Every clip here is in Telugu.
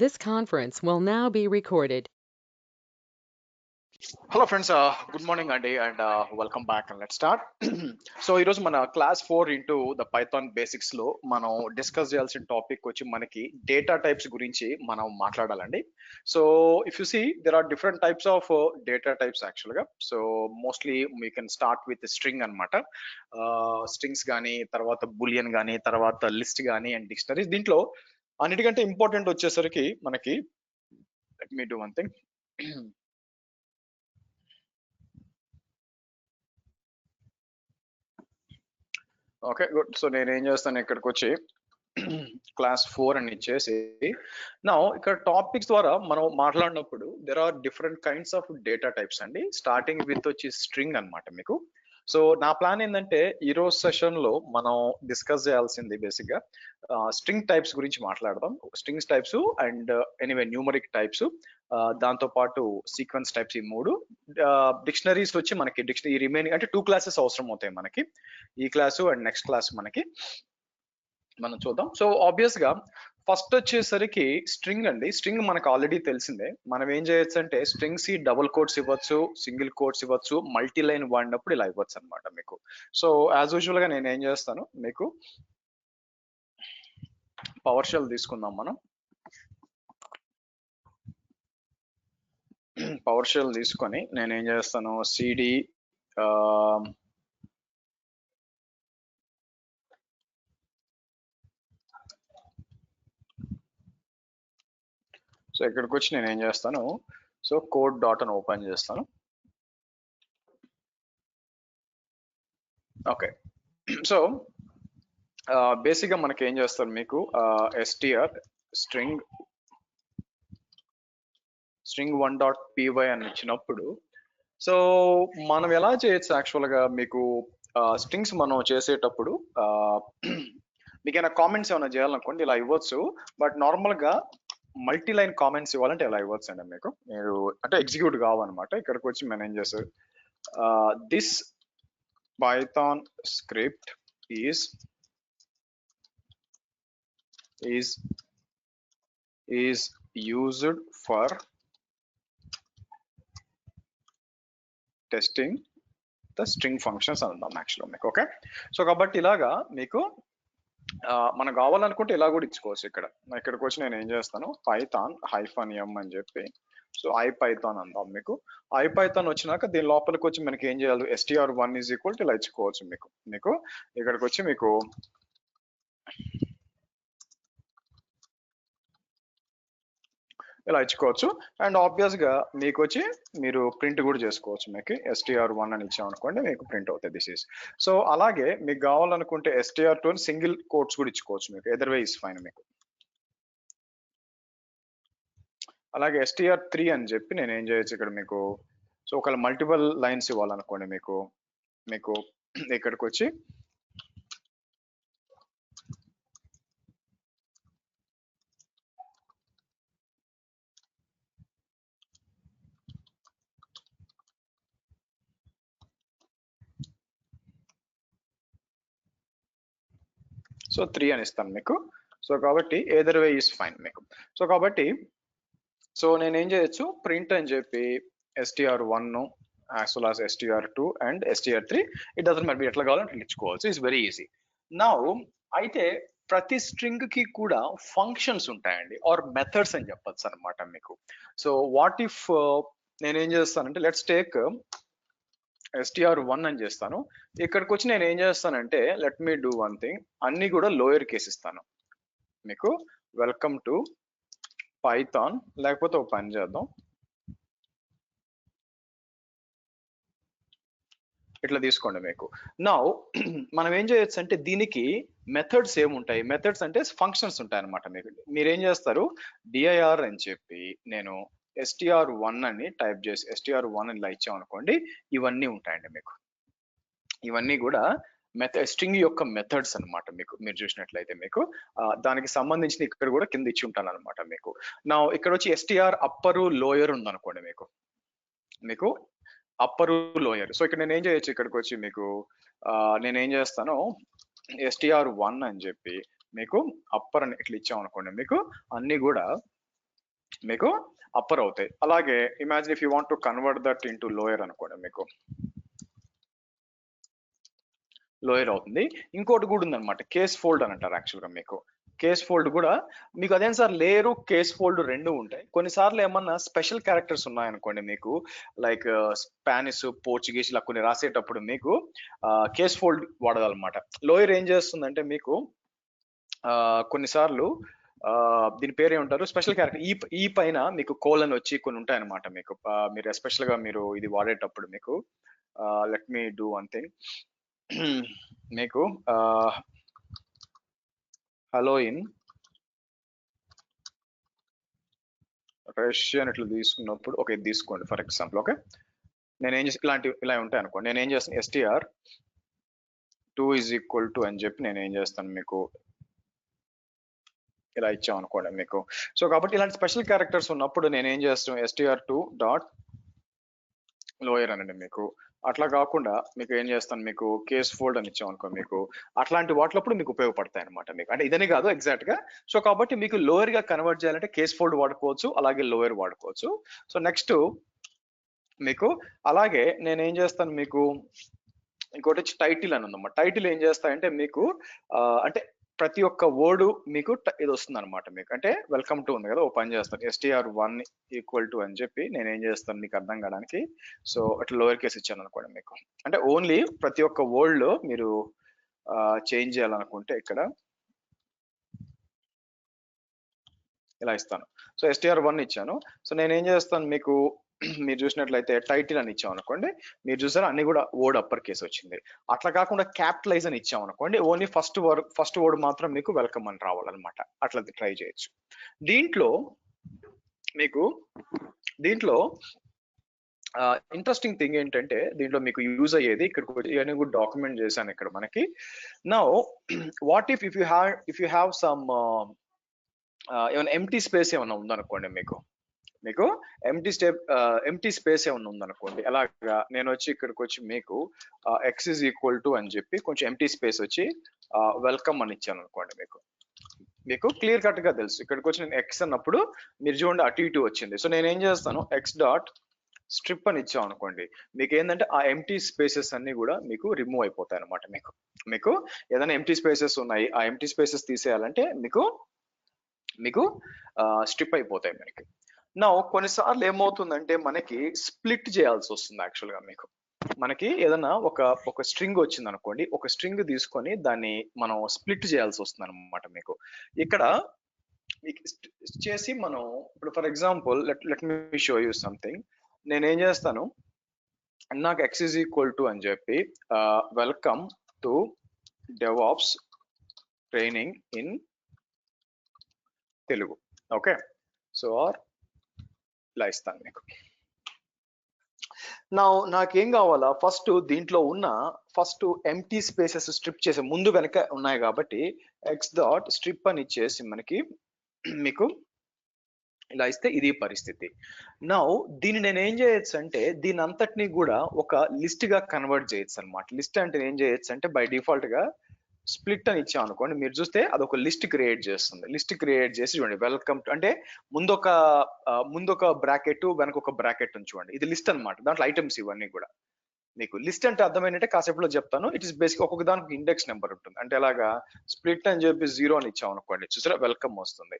This conference will now be recorded. Hello friends, good morning అండి and welcome back and let start. So ఈరోజు మన class 4 into the Python basics లో మనం డిస్కస్ చేయాల్సిన టాపిక్ వచ్చి మనకి డేటా టైప్స్ గురించి మనం మాట్లాడాలండి. So if you see there are different types of data types యాక్చువల్గా. So mostly we can start with string అనమాట. స్ట్రింగ్స్ కానీ, తర్వాత బులియన్ కానీ, తర్వాత లిస్ట్ కానీ అండ్ డిక్షనరీస్. దీంట్లో అన్నిటికంటే ఇంపార్టెంట్ వచ్చేసరికి మనకి, let me do one thing. Okay, good. So నేను ఏం చేస్తాను, ఇక్కడికి వచ్చి క్లాస్ 4 అని ఇచ్చేసి నా ఇక్కడ టాపిక్స్ ద్వారా మనం మాట్లాడినప్పుడు there are different kinds of data types అండి. స్టార్టింగ్ విత్ వచ్చి స్ట్రింగ్ అన్నమాట మీకు. సో నా ప్లాన్ ఏంటంటే ఈ రోజు సెషన్ లో మనం డిస్కస్ చేయాల్సింది బేసిక్ గా స్ట్రింగ్ టైప్స్ గురించి మాట్లాడదాం. Strings types and anyway numeric types, దాంతో పాటు సీక్వెన్స్ టైప్స్, ఈ మూడు. డిక్షనరీస్ వచ్చి మనకి డిక్షనరీ రిమైనింగ్ అంటే 2 క్లాసెస్ అవసరం అవుతాయి మనకి. ఈ క్లాసు అండ్ నెక్స్ట్ క్లాస్ మనకి మనం చూద్దాం. సో ఆబ్వియస్ గా ఫస్ట్ వచ్చేసరికి స్ట్రింగ్ అండి. స్ట్రింగ్ మనకు ఆల్రెడీ తెలిసిందే. మనం ఏం చేయొచ్చు అంటే స్ట్రింగ్స్ కి డబుల్ కోట్స్ ఇవ్వచ్చు, సింగిల్ కోట్స్ ఇవ్వచ్చు, మల్టీ లైన్ వాడినప్పుడు ఇలా ఇవ్వచ్చు అనమాట మీకు. సో యాజ్ యూజువల్ గా నేను ఏం చేస్తాను, మీకు పవర్ షెల్ తీసుకుందాం మనం. పవర్ షెల్ తీసుకొని నేను ఏం చేస్తాను, సిడి సో ఇక్కడికి వచ్చి నేను ఏం చేస్తాను, సో కోడ్ డాట్ అని ఓపెన్ చేస్తాను. ఓకే, సో బేసిక్ గా మనకి ఏం చేస్తారు, మీకు str స్ట్రింగ్ 1.py అని ఇచ్చినప్పుడు, సో మనం ఎలా చేయొచ్చు యాక్చువల్ గా మీకు స్ట్రింగ్స్ మనం చేసేటప్పుడు మీకు ఏమైనా కామెంట్స్ ఏమైనా చేయాలనుకోండి ఇలా ఇవ్వచ్చు. బట్ నార్మల్ గా మల్టీ లైన్ కామెంట్స్ ఇవ్వాలంటే ఎలా ఇవ్వచ్చు అండి మీకు, మీరు అంటే ఎగ్జిక్యూట్ కావన్నమాట. ఇక్కడికి వచ్చి మనం ఏం చేస్తారు, this Python script is used for testing the string functions అందాం యాక్చువల్గా మీకు. ఓకే, సో కాబట్టి ఇలాగా మీకు మనం కావాలనుకుంటే ఇలా కూడా ఇచ్చుకోవచ్చు. ఇక్కడికి వచ్చి నేను ఏం చేస్తాను, పైథాన్ -m అని చెప్పి, సో ఐపైథాన్ అందాం మీకు. ఐపైథాన్ వచ్చినాక దీని లోపలికి వచ్చి మనకి ఏం చేయాలి, str1 ఈజ్ ఈక్వల్ టు ఇలా ఇచ్చుకోవచ్చు మీకు. ఇక్కడికి వచ్చి మీకు ఇలా ఇచ్చుకోవచ్చు. అండ్ ఆబ్వియస్ గా మీకు వచ్చి మీరు ప్రింట్ కూడా చేసుకోవచ్చు. మీకు str1 అని ఇచ్చామనుకోండి, మీకు ప్రింట్ అవుతుంది దిస్ ఈస్. సో అలాగే మీకు కావాలనుకుంటే str2 అని సింగిల్ కోట్స్ కూడా ఇచ్చుకోవచ్చు మీకు, ఎదర్ వే ఇస్ ఫైన్ మీకు. అలాగే str3 అని చెప్పి నేను ఏం చేయొచ్చు ఇక్కడ మీకు, సో ఒకవేళ మల్టిపుల్ లైన్స్ ఇవ్వాలనుకోండి మీకు ఇక్కడికి వచ్చి సో 3 అని ఇస్తాను మీకు. సో కాబట్టి ఎదర్ వే ఈస్ ఫైన్ మీకు. సో కాబట్టి సో నేను ఏం చేయొచ్చు, ప్రింట్ అని చెప్పి str1 as well as str2 and str3, it doesn't matter, ఎట్లా కావాలంటే ఇచ్చుకోవచ్చు. It's very easy. నౌ అయితే ప్రతి స్ట్రింగ్ కి కూడా ఫంక్షన్స్ ఉంటాయండి, ఆర్ మెథడ్స్ అని చెప్పొచ్చు అనమాట మీకు. సో వాట్ ఇఫ్ నేనేం చేస్తానంటే, లెట్స్ టేక్ str1 అని చేస్తాను. ఇక్కడికి వచ్చి నేను ఏం చేస్తానంటే, let me do one thing, అన్ని కూడా లోయర్ కేస్ ఇస్తాను మీకు. వెల్కమ్ టు పైథాన్, లేకపోతే ఒక పని చేద్దాం, ఇట్లా తీసుకోండి మీకు. నౌ మనం ఏం చేయొచ్చు అంటే దీనికి మెథడ్స్ ఏముంటాయి, మెథడ్స్ అంటే ఫంక్షన్స్ ఉంటాయి అనమాట మీకు. మీరేం చేస్తారు, dir అని చెప్పి నేను str1 అని టైప్ చేసి str1 ఇలా ఇచ్చామనుకోండి, ఇవన్నీ ఉంటాయండి మీకు. ఇవన్నీ కూడా స్ట్రింగ్ యొక్క మెథడ్స్ అనమాట మీకు. మీరు చూసినట్లయితే మీకు దానికి సంబంధించిన ఇక్కడ కూడా కింద ఇచ్చి ఉంటాను అనమాట మీకు. నా ఇక్కడ వచ్చి str అప్పరు లోయర్ ఉందనుకోండి మీకు అప్పరు లోయర్. సో ఇక్కడ నేను ఏం చేయొచ్చు, ఇక్కడికి వచ్చి మీకు నేనేం చేస్తాను, str1 అని చెప్పి మీకు అప్పర్ అని ఇట్లా ఇచ్చాం అనుకోండి, మీకు అన్ని కూడా మీకు అప్పర్ అవుతాయి. అలాగే imagine if you want to convert that into lower అనుకోండి, మీకు లోయర్ అవుతుంది. ఇంకోటి కూడా ఉందన్నమాట, కేస్ ఫోల్డ్ అని అంటారు యాక్చువల్గా. మీకు కేస్ ఫోల్డ్ కూడా మీకు అదేం సార్, లేయరు కేస్ ఫోల్డ్ రెండు ఉంటాయి. కొన్నిసార్లు ఏమన్నా స్పెషల్ క్యారెక్టర్స్ ఉన్నాయనుకోండి మీకు, లైక్ స్పానిష్, పోర్చుగీస్ ఇలా కొన్ని రాసేటప్పుడు మీకు కేస్ ఫోల్డ్ వాడాలన్నమాట. లోయర్ ఏం చేస్తుందంటే మీకు కొన్నిసార్లు దీని పేరు ఏమంటారు, స్పెషల్ క్యారెక్టర్ ఈ పైన మీకు కోలన్ వచ్చి కొన్ని ఉంటాయన్నమాట. మీకు మీరు ఎస్పెషల్ గా మీరు ఇది వాడేటప్పుడు మీకు let me do one thing. మీకు హలోయిన్ రష్యన్ ఇట్లా తీసుకున్నప్పుడు, ఓకే తీసుకోండి ఫర్ ఎగ్జాంపుల్. ఓకే, నేను ఏం చేసి ఇలా ఉంటాయి అనుకోండి, నేను ఏం చేస్తాను str2 ఈజ్ ఈక్వల్ టు అని చెప్పి నేను ఏం చేస్తాను మీకు ఇలా ఇచ్చాం అనుకోండి మీకు. సో కాబట్టి ఇలాంటి స్పెషల్ క్యారెక్టర్స్ ఉన్నప్పుడు నేను ఏం చేస్తాను str2 డాట్ లోయర్ అనండి మీకు. అట్లా కాకుండా మీకు ఏం చేస్తాను, మీకు కేస్ ఫోల్డ్ అని ఇచ్చాం అనుకో మీకు, అట్లాంటి వాటిలప్పుడు మీకు ఉపయోగపడతాయి అనమాట మీకు. అంటే ఇదని కాదు ఎగ్జాక్ట్ గా. సో కాబట్టి మీకు లోయర్ గా కన్వర్ట్ చేయాలంటే కేస్ ఫోల్డ్ వాడుకోవచ్చు, అలాగే లోయర్ వాడుకోవచ్చు. సో నెక్స్ట్ మీకు అలాగే నేను ఏం చేస్తాను మీకు, ఇంకోటి వచ్చి టైటిల్ అని ఉందన్నమాట. టైటిల్ ఏం చేస్తాయంటే మీకు అంటే ప్రతి ఒక్క వర్డ్ మీకు ఇది వస్తుంది అనమాట మీకు. అంటే వెల్కమ్ టు ఉంది కదా, ఓ పని చేస్తాను str1 ఈక్వల్ టు అని చెప్పి నేను ఏం చేస్తాను మీకు అర్థం కావడానికి. సో అట్లా లోయర్ కేస్ ఇచ్చాను అనుకోండి మీకు. అంటే ఓన్లీ ప్రతి ఒక్క వర్డ్ లో మీరు చేంజ్ చేయాలనుకుంటే ఇక్కడ ఇలా ఇస్తాను. సో str1 ఇచ్చాను. సో నేను ఏం చేస్తాను మీకు, మీరు చూసినట్లయితే టైటిల్ అని ఇచ్చాం అనుకోండి, మీరు చూసారా అన్ని కూడా వర్డ్ అప్పర్ కేసు వచ్చింది. అట్లా కాకుండా క్యాపిటలైజ్ అని ఇచ్చాం అనుకోండి, ఓన్లీ ఫస్ట్ వర్డ్ మాత్రం మీకు వెల్కమ్ అని రావాలన్నమాట. అట్లా ట్రై చేయొచ్చు. దీంట్లో మీకు ఇంట్రెస్టింగ్ థింగ్ ఏంటంటే దీంట్లో మీకు యూజ్ అయ్యేది, ఇక్కడికి ఇవన్నీ కూడా డాక్యుమెంట్ చేశాను ఇక్కడ మనకి. Now what if you have some ఏమైనా ఎంటీ స్పేస్ ఏమైనా ఉందనుకోండి మీకు ఎంటీ స్పేస్ ఏమైనా ఉందనుకోండి. అలాగా నేను వచ్చి ఇక్కడికి వచ్చి మీకు ఎక్స్ ఇస్ ఈక్వల్ టు అని చెప్పి కొంచెం ఎంటీ స్పేస్ వచ్చి వెల్కమ్ అని ఇచ్చాను అనుకోండి మీకు క్లియర్ కట్ గా తెలుసు. ఇక్కడికి వచ్చి నేను ఎక్స్ అన్నప్పుడు మీరు చూడండి అటు ఇటు వచ్చింది. సో నేను ఏం చేస్తాను, ఎక్స్ డాట్ స్ట్రిప్ అని ఇచ్చాం అనుకోండి, మీకు ఏంటంటే ఆ ఎంటీ స్పేసెస్ అన్ని కూడా మీకు రిమూవ్ అయిపోతాయి అనమాట. మీకు ఏదైనా ఎంటీ స్పేసెస్ ఉన్నాయి, ఆ ఎంటీ స్పేసెస్ తీసేయాలంటే మీకు స్ట్రిప్ అయిపోతాయి మనకి. నా కొన్నిసార్లు ఏమవుతుందంటే మనకి స్ప్లిట్ చేయాల్సి వస్తుంది యాక్చువల్ గా. మనకి ఏదైనా ఒక స్ట్రింగ్ వచ్చింది అనుకోండి, ఒక స్ట్రింగ్ తీసుకొని దాన్ని మనం స్ప్లిట్ చేయాల్సి వస్తుంది అనమాట మీకు. ఇక్కడ చేసి మనం ఇప్పుడు for example let me show you something. నేనేం చేస్తాను, నాకు ఎక్స్ ఈజ్ ఈక్వల్ టు అని చెప్పి welcome to DevOps training in Telugu. Okay, so ఇలా ఇస్తాను మీకు. నాకేం కావాలా, దీంట్లో ఉన్న ఎంటీ స్పేసెస్ స్ట్రిప్ చేసే ముందు వెనక ఉన్నాయి కాబట్టి ఎక్స్ డాట్ స్ట్రిప్ అని ఇచ్చేసి మీకు ఇలా ఇస్తే ఇది పరిస్థితి. దీన్ని నేను ఏం చేయొచ్చు అంటే దీని అంతటినీ కూడా ఒక లిస్ట్ గా కన్వర్ట్ చేయొచ్చు అనమాట. లిస్ట్ అంటే ఏం చేయొచ్చు అంటే బై డిఫాల్ట్ గా స్ప్లిట్ అని ఇచ్చాం అనుకోండి, మీరు చూస్తే అదొక లిస్ట్ క్రియేట్ చేస్తుంది. లిస్ట్ క్రియేట్ చేసి చూడండి వెల్కమ్ టు అంటే ముందొక బ్రాకెట్ వెనక ఒక బ్రాకెట్ ఉంది చూడండి, ఇది లిస్ట్ అనమాట. దాంట్లో ఐటమ్స్ ఇవన్నీ కూడా మీకు. లిస్ట్ అంటే అర్థం ఏంటంటే కాసేపులో చెప్తాను. ఇట్ ఇస్ బేసిక్ ఒక్కొక్క దానికి ఇండెక్స్ నెంబర్ ఉంటుంది. అంటే అలాగా స్ప్లిట్ అని చెప్పి 0 అని ఇచ్చాం అనుకోండి, చూసారా వెల్కమ్ వస్తుంది.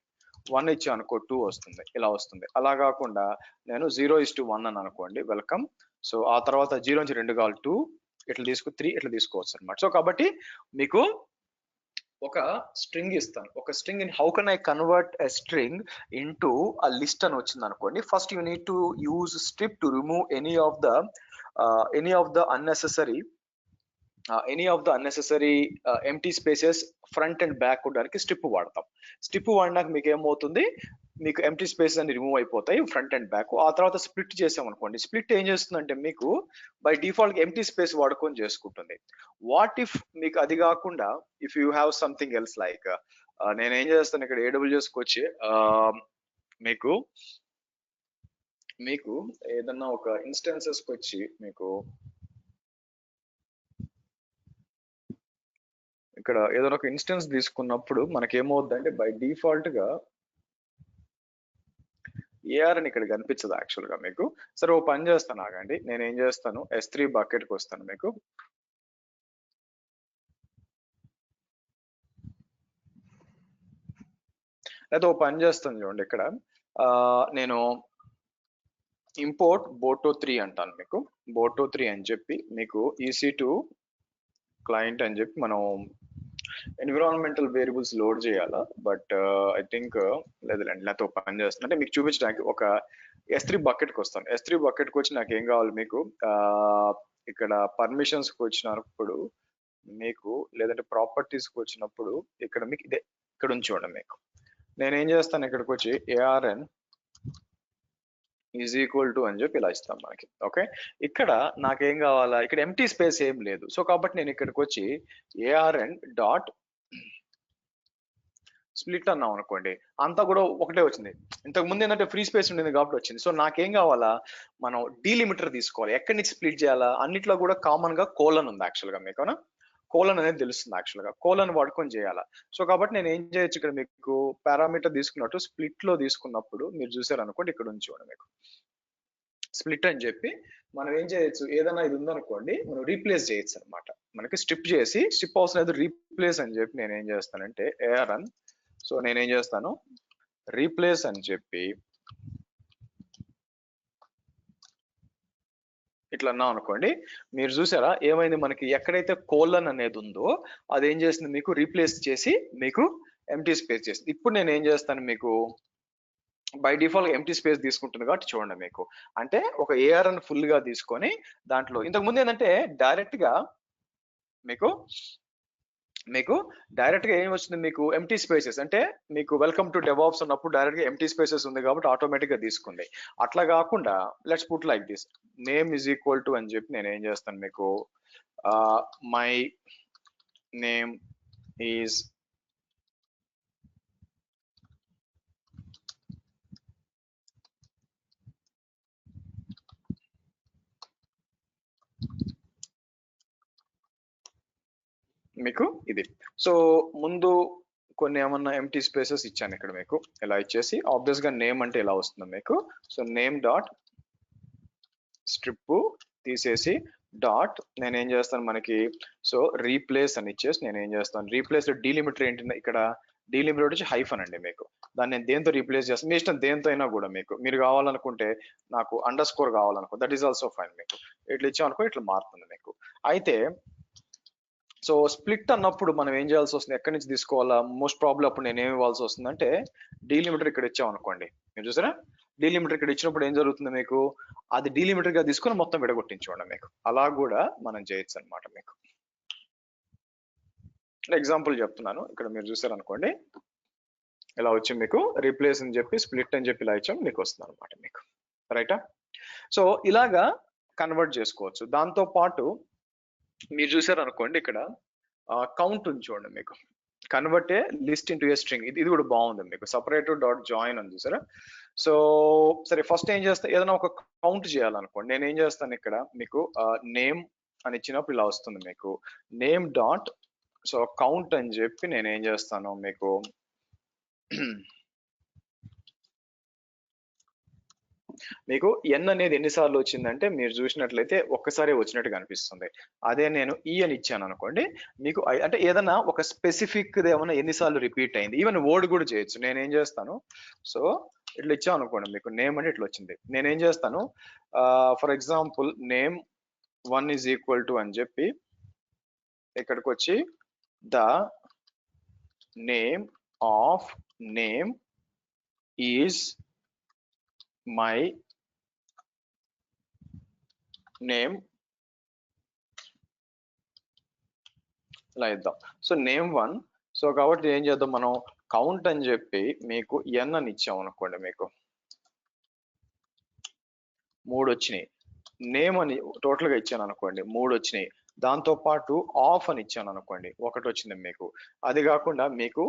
1 ఇచ్చాం అనుకో 2 వస్తుంది, ఇలా వస్తుంది. అలా కాకుండా నేను 0:1 అని అనుకోండి వెల్కమ్. సో ఆ తర్వాత 0 నుంచి 2 కావాలి 2, ఇట్లా 3 ఇట్లా తీసుకోవచ్చు అనమాట. సో కాబట్టి మీకు ఒక స్ట్రింగ్ ఇస్తాను, ఒక string in how can I convert a string into a list అని వచ్చింది అనుకోండి. First you need to use strip to remove any of the unnecessary empty spaces front and back ఉండడానికి స్ట్రిప్ వాడతాం. స్ట్రిప్ వాడినాక మీకు ఏమవుతుంది, మీకు ఎంటీ స్పేసెస్ అన్ని రిమూవ్ అయిపోతాయి ఫ్రంట్ అండ్ బ్యాక్. ఆ తర్వాత స్ప్లిట్ చేసాం అనుకోండి, స్ప్లిట్ ఏం చేస్తుందంటే మీకు బై డిఫాల్ట్ ఎంటీ స్పేస్ వాడుకొని చేసుకుంటుంది. వాట్ ఇఫ్ మీకు అది కాకుండా if you have something else like నేను ఏం చేస్తాను ఇక్కడ AWS కి వచ్చి మీకు ఏదన్నా ఒక ఇన్స్టెన్సెస్ కి వచ్చి మీకు ఇక్కడ ఏదైనా ఒక ఇన్స్టెన్స్ తీసుకున్నప్పుడు మనకి ఏమవుద్దంటే బై డిఫాల్ట్ గా ఏఆర్ అని ఇక్కడ కనిపించదు యాక్చువల్ గా మీకు. సరే ఓ పని చేస్తాను ఆగండి, నేను ఏం చేస్తాను S3 బకెట్ కి వస్తాను మీకు. అయితే ఓ పని చేస్తాను చూడండి ఇక్కడ నేను ఇంపోర్ట్ boto3 అంటాను మీకు. boto3 అని చెప్పి మీకు EC2 క్లయింట్ అని చెప్పి మనం ఎన్విరాన్మెంటల్ వేరియబుల్స్ లోడ్ చేయాలా. బట్ ఐ థింక్ లేదులేండి, నాతో పని చేస్తాను అంటే మీకు చూపించడానికి ఒక S3 బకెట్ కి వస్తాను. S3 బకెట్ కి వచ్చి నాకు ఏం కావాలి మీకు, ఇక్కడ పర్మిషన్స్ కి వచ్చినప్పుడు మీకు, లేదంటే ప్రాపర్టీస్ కి వచ్చినప్పుడు ఇక్కడ మీకు ఇదే ఇక్కడ ఉంచుకోండి మీకు. నేనేం చేస్తాను ఇక్కడికి వచ్చి ARN ఈజ్ ఈక్వల్ టు అని చెప్పి ఇలా ఇస్తాం మనకి. ఓకే, ఇక్కడ నాకేం కావాలా, ఇక్కడ ఎంటీ స్పేస్ ఏం లేదు. సో కాబట్టి నేను ఇక్కడికి వచ్చి ARN డాట్ స్ప్లిట్ అన్నాం అనుకోండి, అంతా కూడా ఒకటే వచ్చింది. ఇంతకు ముందు ఏంటంటే ఫ్రీ స్పేస్ ఉండేది కాబట్టి వచ్చింది. సో నాకేం కావాలా, మనం డీలిమిటర్ తీసుకోవాలి. ఎక్కడి నుంచి స్ప్లిట్ చేయాలా, అన్నిట్లో కూడా కామన్ గా కోలన్ ఉంది యాక్చువల్ గా మీకు. కోలన్ అనేది తెలుస్తుంది యాక్చువల్ గా, కోలన్ వాడుకొని చేయాలా. సో కాబట్టి నేను ఏం చేయొచ్చు, ఇక్కడ మీకు పారామీటర్ తీసుకున్నట్టు స్ప్లిట్ లో తీసుకున్నప్పుడు మీరు చూసారు అనుకోండి, ఇక్కడ ఉంచుకోండి మీకు స్ప్లిట్ అని చెప్పి మనం ఏం చేయొచ్చు, ఏదైనా ఇది ఉందనుకోండి మనం రీప్లేస్ చేయొచ్చు అనమాట. మనకి స్ట్రిప్ చేసి, స్ట్రిప్ అవసరం లేదు, రీప్లేస్ అని చెప్పి నేను ఏం చేస్తానంటే ARN, సో నేనేం చేస్తాను రీప్లేస్ అని చెప్పి ఇట్లా అన్నాం అనుకోండి. మీరు చూసారా ఏమైంది, మనకి ఎక్కడైతే కోలన్ అనేది ఉందో అదేం చేసింది మీకు రీప్లేస్ చేసి మీకు ఎంటీ స్పేస్ చేసింది. ఇప్పుడు నేను ఏం చేస్తాను మీకు, బై డిఫాల్ట్ ఎంటీ స్పేస్ తీసుకుంటుంది కాబట్టి చూడండి మీకు, అంటే ఒక ARN ఫుల్ గా తీసుకొని దాంట్లో ఇంతకు ముందు ఏంటంటే డైరెక్ట్ గా మీకు డైరెక్ట్ గా ఏం వచ్చింది మీకు ఎంటీ స్పేసెస్, అంటే మీకు వెల్కమ్ టు డెవాప్స్ ఉన్నప్పుడు డైరెక్ట్ గా ఎంటీ స్పేసెస్ ఉంది కాబట్టి ఆటోమేటిక్ గా తీసుకుంది. అట్లా కాకుండా let's put like this, name is equal to అని చెప్పి నేను ఏం చేస్తాను మీకు, మై నేమ్ ఈజ్ మీకు ఇది. సో ముందు కొన్ని ఏమన్నా ఎంటీ స్పేసెస్ ఇచ్చాను ఇక్కడ మీకు, ఇలా ఇచ్చేసి ఆబ్వియస్ గా నేమ్ అంటే ఇలా వస్తుంది మీకు. సో నేమ్ డాట్ స్ట్రిప్ తీసేసి డాట్ నేనేం చేస్తాను మనకి, సో రీప్లేస్ అని ఇచ్చేసి నేను ఏం చేస్తాను, రీప్లేస్ డీలిమిటర్ ఏంటి, ఇక్కడ డీలిమిటర్ వచ్చి హైఫన్ అండి మీకు. దాన్ని నేను దేంతో రీప్లేస్ చేస్తాను, మీ ఇష్టం దేంతో అయినా కూడా మీకు. మీరు కావాలనుకుంటే నాకు అండర్ స్కోర్ కావాలనుకో, దట్ ఈస్ ఆల్సో ఫైన్ మీకు. ఇట్లా ఇచ్చామనుకో ఇట్లా మారుతుంది మీకు. అయితే సో స్ప్లిట్ అన్నప్పుడు మనం ఏం చేయాల్సి వస్తుంది, ఎక్కడి నుంచి తీసుకోవాలా, మోస్ట్ ప్రాబ్లం అప్పుడు నేను ఏమి ఇవ్వాల్సి వస్తుంది అంటే డీలిమిటర్ ఇక్కడ ఇచ్చాం అనుకోండి, మీరు చూసారా డీలిమిటర్ ఇక్కడ ఇచ్చినప్పుడు ఏం జరుగుతుంది మీకు, అది డీలిమిటర్ గా తీసుకొని మొత్తం విడగొట్టించుకోండి మీకు. అలా కూడా మనం చేయొచ్చు అనమాట మీకు. ఎగ్జాంపుల్ చెప్తున్నాను, ఇక్కడ మీరు చూసారు అనుకోండి ఇలా వచ్చి మీకు రీప్లేస్ అని చెప్పి స్ప్లిట్ అని చెప్పి ఇలా ఇచ్చాం మీకు వస్తుంది అనమాట మీకు. రైటా, సో ఇలాగా కన్వర్ట్ చేసుకోవచ్చు. దాంతో పాటు మీరు చూసారు అనుకోండి ఇక్కడ కౌంట్ ఉంచుకోండి మీకు, convert A list into a string, ఇది కూడా బాగుంది మీకు. సపరేటర్ డాట్ జాయిన్ అని చూసారా. సో సరే ఫస్ట్ ఏం చేస్తా, ఏదైనా ఒక కౌంట్ చేయాలనుకోండి, నేను ఏం చేస్తాను ఇక్కడ మీకు నేమ్ అని ఇచ్చినప్పుడు ఇలా వస్తుంది మీకు, నేమ్ డాట్ సో కౌంట్ అని చెప్పి నేను ఏం చేస్తాను మీకు, మీకు ఎన్ అనేది ఎన్నిసార్లు వచ్చిందంటే మీరు చూసినట్లయితే ఒక్కసారి వచ్చినట్టు కనిపిస్తుంది. అదే నేను ఈ అని ఇచ్చాను అనుకోండి మీకు, అంటే ఏదైనా ఒక స్పెసిఫిక్ ఏమైనా ఎన్నిసార్లు రిపీట్ అయింది, ఈవెన్ వర్డ్ కూడా చేయొచ్చు. నేను ఏం చేస్తాను, సో ఇట్లా ఇచ్చాను అనుకోండి మీకు నేమ్ అంటే ఇట్లా వచ్చింది. నేను ఏం చేస్తాను for example name 1 is equal to అని చెప్పి ఇక్కడికి వచ్చి the name of name is my name ఇలా ఇద్దాం. సో నేమ్ 1, సో కాబట్టి ఏం చేద్దాం మనం కౌంట్ అని చెప్పి మీకు ఎన్ అని ఇచ్చాం అనుకోండి మీకు 3 వచ్చినాయి. నేమ్ అని టోటల్ గా ఇచ్చాను అనుకోండి 3 వచ్చినాయి. దాంతో పాటు ఆఫ్ అని ఇచ్చాను అనుకోండి 1 వచ్చింది మీకు. అది కాకుండా మీకు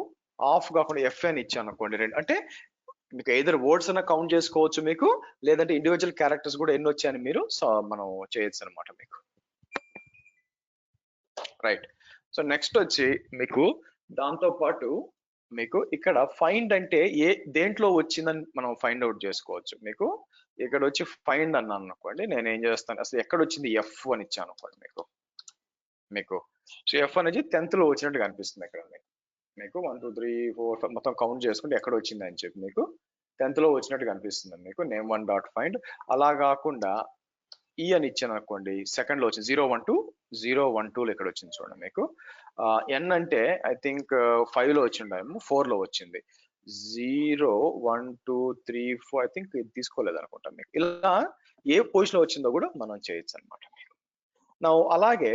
ఆఫ్ కాకుండా ఎఫ్ అని ఇచ్చాను అనుకోండి 2. అంటే మీకు ఎయిదర్ వర్డ్స్ అన్న కౌంట్ చేసుకోవచ్చు మీకు, లేదంటే ఇండివిజువల్ క్యారెక్టర్స్ కూడా ఎన్ని వచ్చాయని మీరు మనం చేయొచ్చు అనమాట మీకు. రైట్, సో నెక్స్ట్ వచ్చి మీకు దాంతో పాటు మీకు ఇక్కడ ఫైండ్ అంటే దేంట్లో వచ్చిందని మనం ఫైండ్ అవుట్ చేసుకోవచ్చు. మీకు ఇక్కడ వచ్చి ఫైండ్ అన్నాను అనుకోండి, నేను ఏం చేస్తాను, అసలు ఎక్కడ వచ్చింది ఎఫ్ అని ఇచ్చాను అనుకోండి మీకు సో ఎఫ్ అనేది 10th లో వచ్చినట్టు కనిపిస్తుంది ఇక్కడ మీకు 1 2 3 4 మొత్తం కౌంట్ చేసుకుంటే ఎక్కడ వచ్చింది అని చెప్పి మీకు 10th లో వచ్చినట్టు కనిపిస్తుంది మీకు నేమ్ 1 డాట్ ఫైండ్. అలా కాకుండా ఈ అని ఇచ్చాను అనుకోండి, సెకండ్ లో వచ్చింది 012 లో ఇక్కడ వచ్చింది చూడండి మీకు. ఎన్ అంటే ఐ థింక్ 5 లో వచ్చిండేమో, 4 లో వచ్చింది. 0 1 2 3 4 ఐ థింక్ ఇది తీసుకోలేదు అనుకుంటా మీకు. ఇలా ఏ పొజిషన్ లో వచ్చిందో కూడా మనం చేయొచ్చు అనమాట మీకు. నా అలాగే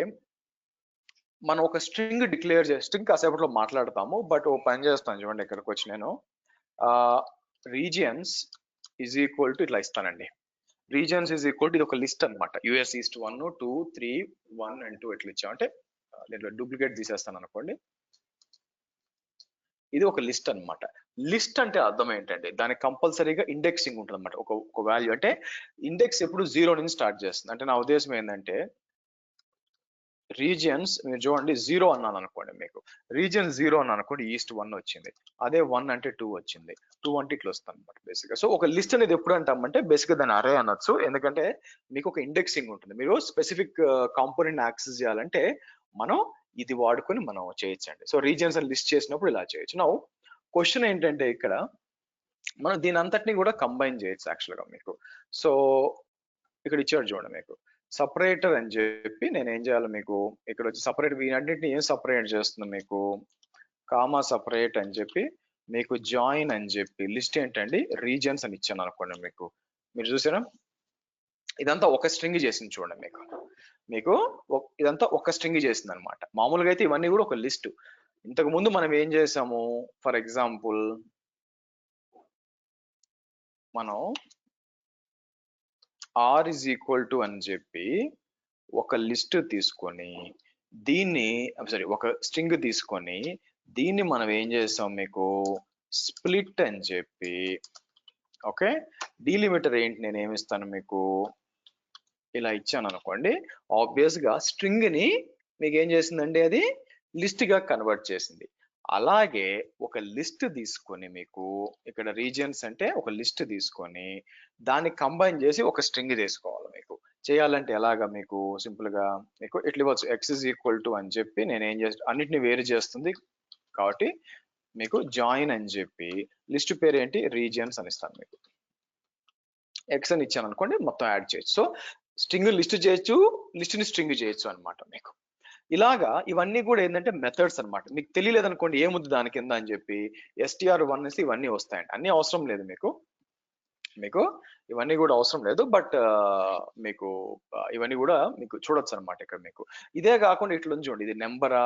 మనం ఒక స్ట్రింగ్ డిక్లేర్ చేసి స్ట్రింగ్ కాసేపట్లో మాట్లాడతాము, బట్ ఓ పని చేస్తాను చూడండి. ఇక్కడికి వచ్చి నేను రీజియన్స్ ఈజ్ ఈక్వల్ టు ఇట్లా ఇస్తానండి. రీజియన్స్ ఈజ్ ఈక్వల్ టు ఇది ఒక లిస్ట్ అనమాట. యుఎస్ ఈస్ట్ 1 2 3 1 and 2 ఎట్లా ఇచ్చామంటే దీంట్లో డూప్లికేట్ తీసేస్తాను అనుకోండి. ఇది ఒక లిస్ట్ అనమాట. లిస్ట్ అంటే అర్థం ఏంటంటే దానికి కంపల్సరీగా ఇండెక్సింగ్ ఉంటుంది అనమాట. ఒక వాల్యూ అంటే ఇండెక్స్ ఎప్పుడు 0 నుంచి స్టార్ట్ చేస్తుంది. అంటే నా ఉద్దేశం ఏంటంటే రీజియన్స్ మీరు చూడండి 0 అన్నాను అనుకోండి, మీకు రీజియన్ 0 అన్నాను అనుకోండి, ఈస్ట్ 1 వచ్చింది. అదే 1 అంటే 2 వచ్చింది, 2 అంటే ఇట్లా వస్తుంది అనమాట బేసిక్ గా. సో ఒక లిస్ట్ అనేది ఎప్పుడు అంటామంటే బేసిక్ గా దాన్ని అరే అనొచ్చు, ఎందుకంటే మీకు ఒక ఇండెక్సింగ్ ఉంటుంది. మీరు స్పెసిఫిక్ కాంపోనెంట్ యాక్సెస్ చేయాలంటే మనం ఇది వాడుకొని మనం చేయొచ్చండి. సో రీజియన్స్ అని లిస్ట్ చేసినప్పుడు ఇలా చేయొచ్చు. నా క్వశ్చన్ ఏంటంటే ఇక్కడ మనం దీని అంతటిని కూడా కంబైన్ చేయొచ్చు యాక్చువల్ గా మీకు. సో ఇక్కడ ఇచ్చాడు చూడండి మీకు సపరేటర్ అని చెప్పి నేను ఏం చేయాలి మీకు ఇక్కడ వచ్చి సపరేట్ వీటన్నిటిని ఏం సపరేట్ చేస్తుంది మీకు కామా సపరేట్ అని చెప్పి మీకు జాయిన్ అని చెప్పి లిస్ట్ ఏంటండి రీజియన్స్ అని ఇచ్చాను అనుకోండి. మీకు మీరు చూసారా ఇదంతా ఒక స్ట్రింగ్ చేసింది చూడండి మీకు ఇదంతా ఒక స్ట్రింగ్ చేసింది అనమాట. మామూలుగా అయితే ఇవన్నీ కూడా ఒక లిస్ట్. ఇంతకు ముందు మనం ఏం చేసాము, ఫర్ ఎగ్జాంపుల్ మనం ఆర్ ఇజ్ ఈక్వల్ టు అని చెప్పి ఒక లిస్ట్ తీసుకొని దీన్ని ఒక స్ట్రింగ్ తీసుకొని దీన్ని మనం ఏం చేస్తాం మీకు స్ప్లిట్ అని చెప్పి ఓకే డీలిమిటర్ ఏంటి నేను ఏమిస్తాను మీకు ఇలా ఇచ్చాను అనుకోండి. ఆబ్వియస్ గా స్ట్రింగ్ ని మీకు ఏం చేసిందండి అది లిస్ట్ గా కన్వర్ట్ చేసింది. అలాగే ఒక లిస్ట్ తీసుకొని మీకు ఇక్కడ రీజియన్స్ అంటే ఒక లిస్ట్ తీసుకొని దాన్ని కంబైన్ చేసి ఒక స్ట్రింగ్ చేసుకోవాలి. మీకు చేయాలంటే ఎలాగా మీకు సింపుల్ గా మీకు ఇట్లా ఇవ్వచ్చు ఎక్స్ ఇస్ ఈక్వల్ టు అని చెప్పి నేను ఏం చేస్తాను అన్నిటిని వేరు చేస్తుంది కాబట్టి మీకు జాయిన్ అని చెప్పి లిస్ట్ పేరు ఏంటి రీజియన్స్ అని ఇస్తాను. మీకు ఎక్స్ అని ఇచ్చాను అనుకోండి మొత్తం యాడ్ చేయొచ్చు. సో స్ట్రింగ్ లిస్ట్ చేయొచ్చు, లిస్ట్ ని స్ట్రింగ్ చేయొచ్చు అనమాట మీకు. ఇలాగా ఇవన్నీ కూడా ఏంటంటే మెథడ్స్ అనమాట. మీకు తెలియలేదు అనుకోండి ఏముంది దాని కింద అని చెప్పి str1 ఇవన్నీ వస్తాయండి. అన్ని అవసరం లేదు మీకు ఇవన్నీ కూడా అవసరం లేదు, బట్ మీకు ఇవన్నీ కూడా మీకు చూడొచ్చు అనమాట ఇక్కడ. మీకు ఇదే కాకుండా ఇట్లా చూడండి ఇది నెంబరా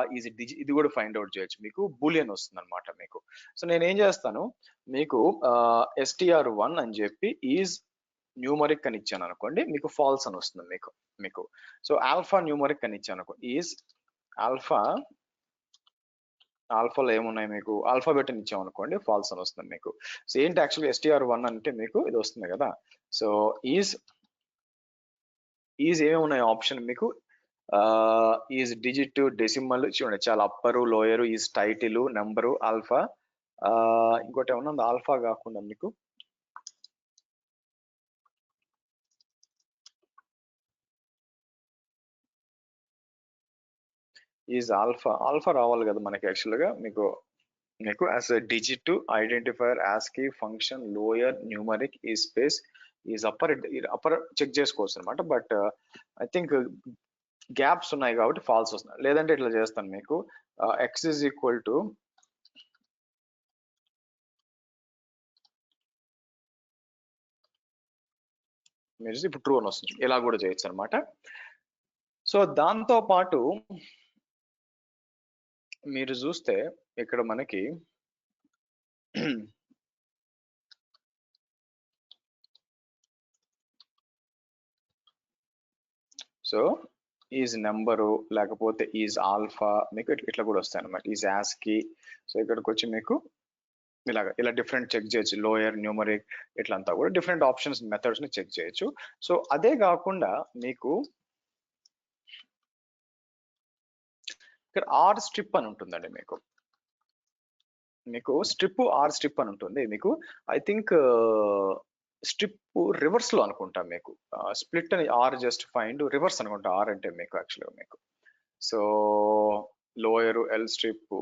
ఇది కూడా ఫైండ్ అవుట్ చేయొచ్చు. మీకు బూలియన్ వస్తుంది అనమాట మీకు. సో నేను ఏం చేస్తాను మీకు str1 అని చెప్పి ఈజ్ న్యూమరిక్ అని ఇచ్చాను అనుకోండి, మీకు ఫాల్స్ అని వస్తుంది మీకు. సో ఆల్ఫా న్యూమరిక్ అని ఇచ్చాను అనుకో ఈజ్ ఆల్ఫాలో ఏమున్నాయి మీకు ఆల్ఫాబెట్ అని ఇచ్చాం అనుకోండి ఫాల్స్ అని వస్తుంది మీకు. సో ఏంటి యాక్చువల్గా str1 అంటే మీకు ఇది వస్తుంది కదా. సో ఈజ్ ఏమేమి ఉన్నాయి ఆప్షన్ మీకు ఈజ్ డిజిట్ డెసిమల్ చూడండి చాలా upper lower is title number alpha ఇంకోటి ఏమన్నా ఉంది ఆల్ఫా కాకుండా మీకు ఈజ్ ఆల్ఫా రావాలి కదా మనకి యాక్చువల్గా మీకు as a digit identifier Aashiqui function lower numeric ఈ స్పేస్ ఈజ్ అప్పర్ చెక్ చేసుకోవచ్చు అనమాట. బట్ ఐ థింక్ గ్యాప్స్ ఉన్నాయి కాబట్టి ఫాల్స్ వస్తున్నాయి. లేదంటే ఇట్లా చేస్తాను మీకు ఎక్స్ ఈజ్ ఈక్వల్ టు మీరు ఇప్పుడు ట్రూ అని వస్తుంది. ఇలా కూడా చేయొచ్చు అనమాట. సో దాంతో పాటు మీరు చూస్తే ఇక్కడ మనకి సో ఈజ్ నెంబరు లేకపోతే ఈజ్ ఆల్ఫా మీకు ఇట్లా కూడా వస్తాయి అనమాట. ఈజ్ ఆస్కీ. సో ఇక్కడికి వచ్చి మీకు ఇలా డిఫరెంట్ చెక్ చేయొచ్చు లోయర్ న్యూమరిక్ ఇట్లంతా కూడా డిఫరెంట్ ఆప్షన్స్ మెథడ్స్ ని చెక్ చేయొచ్చు. సో అదే కాకుండా మీకు ఇక్కడ ఆర్ స్ట్రిప్ అని ఉంటుందండి మీకు. మీకు స్ట్రిప్ ఆర్ స్ట్రిప్ అని ఉంటుంది మీకు. ఐ థింక్ స్ట్రిప్ రివర్స్ లో అనుకుంటా మీకు. స్ప్లిట్ అని ఆర్ జస్ట్ ఫైండ్ రివర్స్ అనుకుంటా ఆర్ అంటే మీకు యాక్చువల్గా మీకు. సో లోయర్ ఎల్ స్ట్రిప్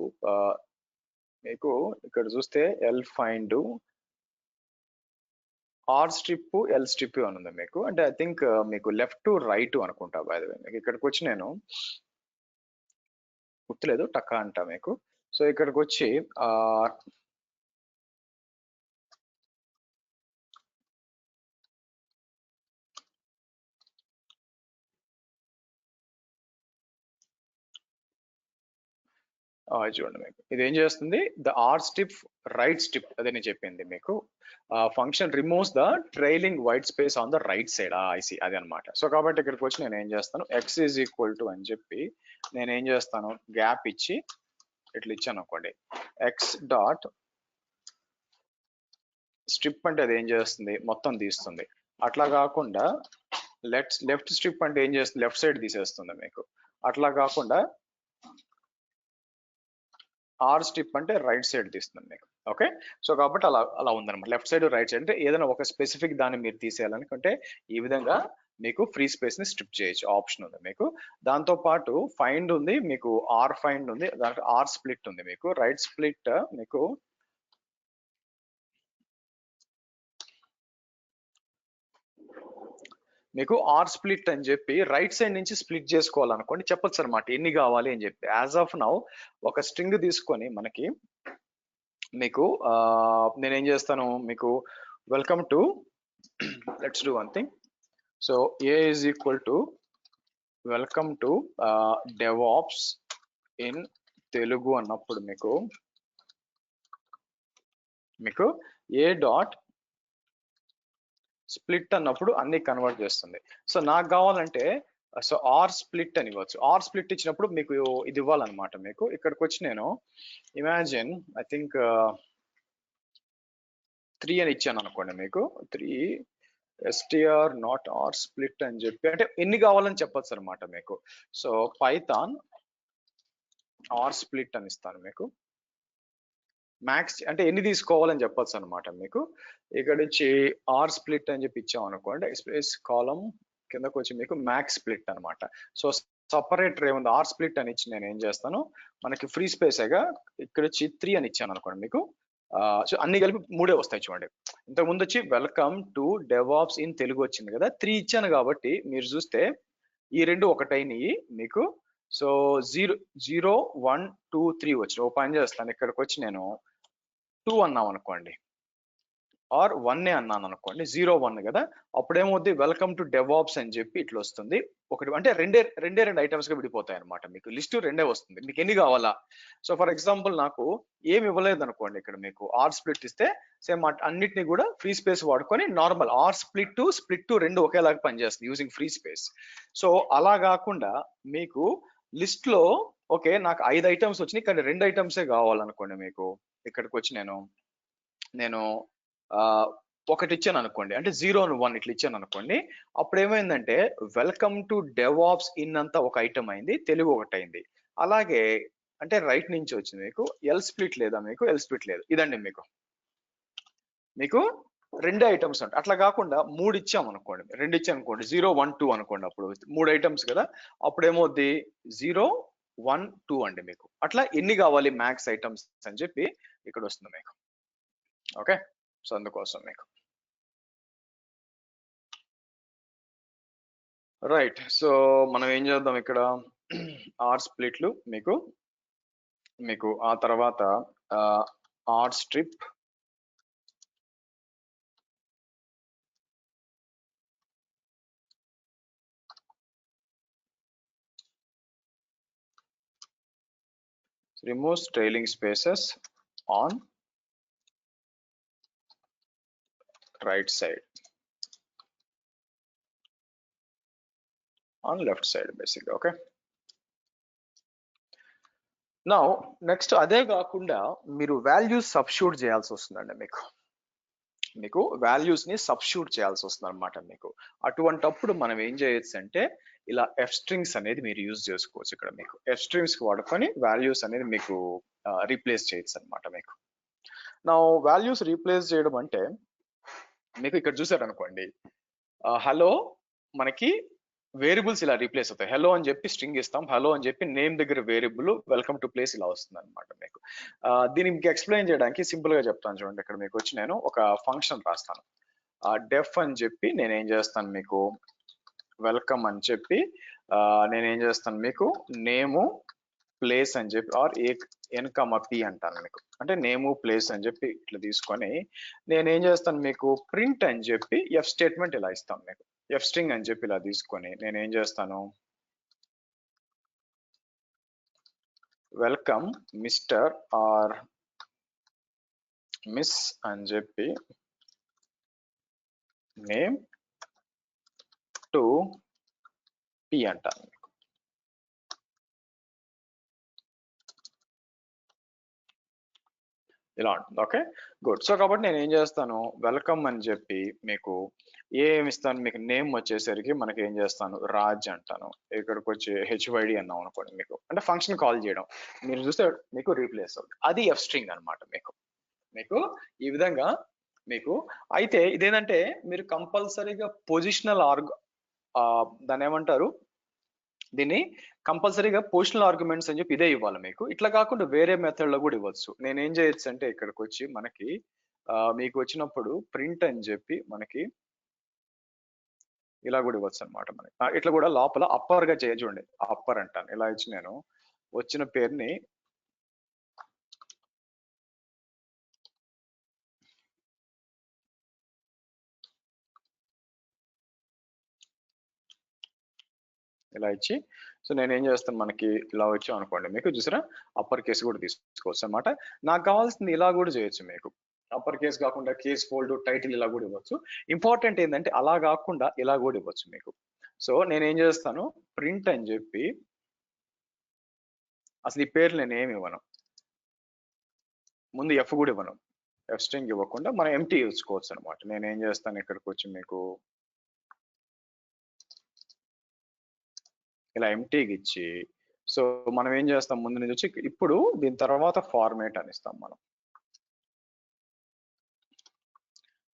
మీకు ఇక్కడ చూస్తే L find R strip L strip అని ఉంది మీకు. అంటే ఐ థింక్ మీకు లెఫ్ట్ టు రైట్ అనుకుంటా. బై ద వే మీకు ఇక్కడికి వచ్చి నేను గుర్తులేదు టక్కా అంటా మీకు. సో ఇక్కడికి వచ్చి చూడండి మీకు ఇది ఏం చేస్తుంది, the R strip right strip అదే నేను చెప్పింది మీకు. Function removes the trailing white space on the right side. I see అది అనమాట. సో కాబట్టి ఇక్కడికి వచ్చి నేను ఏం చేస్తాను, ఎక్స్ ఈజ్ ఈక్వల్ టు అని చెప్పి నేను ఏం చేస్తాను, గ్యాప్ ఇచ్చి ఇట్లా ఇచ్చాను అనుకోండి. ఎక్స్ డాట్ స్ట్రిప్ అంటే అది ఏం చేస్తుంది, మొత్తం తీస్తుంది. అట్లా కాకుండా లెఫ్ట్ స్ట్రిప్ అంటే ఏం చేస్తుంది, లెఫ్ట్ సైడ్ తీసేస్తుంది మీకు. అట్లా కాకుండా ఆర్ స్ట్రిప్ అంటే రైట్ సైడ్ తీస్తుంది మీకు. ఓకే, సో కాబట్టి అలా ఉందన్నమాట. లెఫ్ట్ సైడ్ రైట్ సైడ్ అంటే ఏదైనా ఒక స్పెసిఫిక్ దాన్ని మీరు తీసేయాలనుకుంటే ఈ విధంగా మీకు ఫ్రీ స్పేస్ ని స్ట్రిప్ చేయొచ్చు, ఆప్షన్ ఉంది మీకు. దాంతో పాటు ఫైండ్ ఉంది మీకు, ఆర్ ఫైండ్ ఉంది, దాంట్లో ఆర్ స్ప్లిట్ ఉంది మీకు. రైట్ స్ప్లిట్ మీకు ఆర్ స్ప్లిట్ అని చెప్పి రైట్ సైడ్ నుంచి స్ప్లిట్ చేసుకోవాలనుకోండి చెప్పొచ్చు అనమాట, ఎన్ని కావాలి అని చెప్పి. యాజ్ ఆఫ్ నౌ ఒక స్ట్రింగ్ తీసుకొని మనకి మీకు నేనేం చేస్తాను మీకు, welcome to let's do one thing. So A is equal to welcome to DevOps in Telugu అన్నప్పుడు మీకు ఏ డాట్ స్ప్లిట్ అన్నప్పుడు అన్ని కన్వర్ట్ చేస్తుంది. సో నాకు కావాలంటే సో ఆర్ స్ప్లిట్ అని ఇవ్వచ్చు. ఆర్ స్ప్లిట్ ఇచ్చినప్పుడు మీకు ఇది ఇవ్వాలన్నమాట మీకు. ఇక్కడికి వచ్చి నేను ఇమాజిన్ ఐ థింక్ 3 అని ఇచ్చాను అనుకోండి మీకు. 3 str నాట్ ఆర్ స్ప్లిట్ అని చెప్పి అంటే ఎన్ని కావాలని చెప్పొచ్చు అనమాట మీకు. సో పైథాన్ ఆర్ స్ప్లిట్ అని ఇస్తాను మీకు. మ్యాక్స్ అంటే ఎన్ని తీసుకోవాలని చెప్పొచ్చు అనమాట మీకు. ఇక్కడ నుంచి ఆర్ స్ప్లిట్ అని చెప్పి ఇచ్చాం అనుకోండి, స్పేస్ కాలం కిందకు వచ్చి మీకు మ్యాక్స్ స్ప్లిట్ అనమాట. సో సపరేటర్ ఏముంది, ఆర్ స్ప్లిట్ అని ఇచ్చి నేను ఏం చేస్తాను, మనకి ఫ్రీ స్పేసేగా ఇక్కడ వచ్చి 3 అని ఇచ్చాను అనుకోండి మీకు. సో అన్ని కలిపి 3 వస్తాయి చూడండి. ఇంతకు ముందు వచ్చి welcome to DevOps in Telugu వచ్చింది కదా, 3 ఇచ్చాను కాబట్టి మీరు చూస్తే ఈ రెండు ఒకటైనవి మీకు. సో 0 1 2 3 వచ్చి ఓ పని చేస్తాను, ఇక్కడికి వచ్చి నేను 2 అన్నాం అనుకోండి, ఆర్ 1 అన్నాను అనుకోండి, 0 1 కదా, అప్పుడేమవుద్ది వెల్కమ్ టు డెవాప్స్ అని చెప్పి ఇట్లా వస్తుంది. ఒకటి అంటే రెండే ఐటమ్స్ గా విడిపోతాయి అనమాట మీకు. లిస్ట్ రెండే వస్తుంది, మీకు ఎన్ని కావాలా. సో ఫర్ ఎగ్జాంపుల్ నాకు ఏమి ఇవ్వలేదు అనుకోండి, ఇక్కడ మీకు ఆర్ స్ప్లిట్ ఇస్తే సేమ్ అన్నిటిని కూడా ఫ్రీ స్పేస్ వాడుకొని నార్మల్ ఆర్ స్ప్లిట్ రెండు ఒకేలాగా పనిచేస్తుంది యూజింగ్ ఫ్రీ స్పేస్. సో అలా కాకుండా మీకు లిస్ట్ లో ఓకే నాకు 5 ఐటమ్స్ వచ్చినాయి కానీ 2 ఐటమ్సే కావాలనుకోండి మీకు. ఇక్కడికి వచ్చి నేను ఒకటి ఇచ్చాను అనుకోండి, అంటే 0 and 1 ఇట్లా ఇచ్చాను అనుకోండి. అప్పుడు ఏమైందంటే వెల్కమ్ టు డెవాప్స్ ఇన్ అంతా ఒక ఐటమ్ అయింది, తెలుగు ఒకటి అయింది. అలాగే అంటే రైట్ నుంచి వచ్చింది మీకు ఎల్ స్ప్లిట్ లేదా, మీకు ఎల్ స్ప్లిట్ లేదు. ఇదండి మీకు 2 ఐటమ్స్ ఉంటాయి. అట్లా కాకుండా 3 ఇచ్చాం అనుకోండి, 2 ఇచ్చాం అనుకోండి, 0 1 2 అనుకోండి, అప్పుడు 3 ఐటమ్స్ కదా, అప్పుడు ఏమవుద్ది 0 1 2 అండి మీకు. అట్లా ఎన్ని కావాలి మ్యాక్స్ ఐటమ్స్ అని చెప్పి ఇక్కడ వస్తుంది మీకు. ఓకే, సో అందుకోసం మీకు రైట్. సో మనం ఏం చేద్దాం ఇక్కడ, ఆర్ స్ప్లిట్లు మీకు ఆ తర్వాత R strip, removes trailing spaces on right side, on left side basically. Okay, now next అదే కాకుండా మీరు వాల్యూస్ సబ్స్టిట్యూట్ చేయాల్సి వస్తుందండి మీకు వాల్యూస్ ని సబ్స్టిట్యూట్ చేయాల్సి వస్తుంది అనమాట మీకు. అటువంటప్పుడు మనం ఏం చేయొచ్చు అంటే ఇలా ఎఫ్ స్ట్రింగ్స్ అనేది మీరు యూజ్ చేసుకోవచ్చు. ఇక్కడ మీకు ఎఫ్ స్ట్రింగ్స్ వాడుకొని వాల్యూస్ అనేది మీకు రీప్లేస్ చేయొచ్చు అనమాట మీకు. నా వాల్యూస్ రీప్లేస్ చేయడం అంటే మీకు ఇక్కడ చూసారనుకోండి, హలో మనకి వేరియబుల్స్ ఇలా రీప్లేస్ అవుతాయి. హలో అని చెప్పి స్ట్రింగ్ ఇస్తాం, హలో అని చెప్పి నేమ్ దగ్గర వేరియబుల్, వెల్కమ్ టు ప్లేస్ ఇలా వస్తుంది అనమాట మీకు. దీన్ని మీకు ఎక్స్ప్లెయిన్ చేయడానికి సింపుల్ గా చెప్తాను చూడండి. ఇక్కడ మీకు వచ్చి నేను ఒక ఫంక్షన్ రాస్తాను. డెఫ్ అని చెప్పి నేను ఏం చేస్తాను మీకు, వెల్కమ్ అని చెప్పి నేను ఏం చేస్తాను మీకు నేము ప్లేస్ అని చెప్పి ఆర్ ఎన్ కమ పి అంటాను మీకు. అంటే నేము ప్లేస్ అని చెప్పి ఇట్లా తీసుకొని నేను ఏం చేస్తాను మీకు ప్రింట్ అని చెప్పి ఎఫ్ స్టేట్మెంట్ ఇలా ఇస్తాను మీకు. ఎఫ్ స్ట్రింగ్ అని చెప్పి ఇలా తీసుకొని నేను ఏం చేస్తాను, వెల్కమ్ మిస్టర్ ఆర్ మిస్ అని చెప్పి నేమ్ టు పి అంటాను. ఇలా ఉంటుంది. Okay, good. సో కాబట్టి నేను ఏం చేస్తాను, వెల్కమ్ అని చెప్పి మీకు ఏమి ఇస్తాను, మీకు నేమ్ వచ్చేసరికి మనకి ఏం చేస్తాను, రాజ్ అంటాను. ఇక్కడికి వచ్చి హెచ్వైడి అన్నాం అనుకోండి మీకు, అంటే ఫంక్షన్ కాల్ చేయడం. మీరు చూస్తే మీకు రీప్లేస్ అవుతుంది. అది ఎఫ్ స్ట్రింగ్ అనమాట మీకు. మీకు ఈ విధంగా మీకు అయితే ఇదేంటంటే మీరు కంపల్సరీగా పొజిషనల్ దాన్ని ఏమంటారు, దీన్ని కంపల్సరీగా పొజిషనల్ ఆర్గ్యుమెంట్స్ అని చెప్పి ఇదే ఇవ్వాలి మీకు. ఇట్లా కాకుండా వేరే మెథడ్ లో కూడా ఇవ్వచ్చు. నేను ఏం చేయొచ్చు అంటే ఇక్కడికి వచ్చి మనకి మీకు వచ్చినప్పుడు ప్రింట్ అని చెప్పి మనకి ఇలా కూడా ఇవ్వచ్చు అనమాట మనకి. ఇట్లా కూడా లోపల అప్పర్ గా చూడండి, అప్పర్ అంటాను. ఇలా ఇచ్చి నేను వచ్చిన పేరుని ఇలా ఇచ్చి, సో నేను ఏం చేస్తాను మనకి ఇలా వచ్చాం అనుకోండి మీకు, చూసారా అప్పర్ కేసు కూడా తీసుకోవచ్చు అనమాట. నాకు కావాల్సింది ఇలా కూడా చేయొచ్చు మీకు. అప్పర్ కేస్ కాకుండా కేస్ ఫోల్డ్ టైటిల్ ఇలా కూడా ఇవ్వచ్చు. ఇంపార్టెంట్ ఏంటంటే అలా కాకుండా ఇలా కూడా ఇవ్వచ్చు మీకు. సో నేను ఏం చేస్తాను, ప్రింట్ అని చెప్పి అసలు ఈ పేర్లు నేను ఏమి ఇవ్వను, ముందు ఎఫ్ కూడా ఇవ్వను. ఎఫ్ స్ట్రింగ్ ఇవ్వకుండా మనం ఎంటీ ఇచ్చుకోవచ్చు అనమాట. నేను ఏం చేస్తాను ఇక్కడికి వచ్చి మీకు ఇలా ఎంటీకి ఇచ్చి, సో మనం ఏం చేస్తాం ముందు నుంచి వచ్చి ఇప్పుడు దీని తర్వాత ఫార్మేట్ అని ఇస్తాం మనం.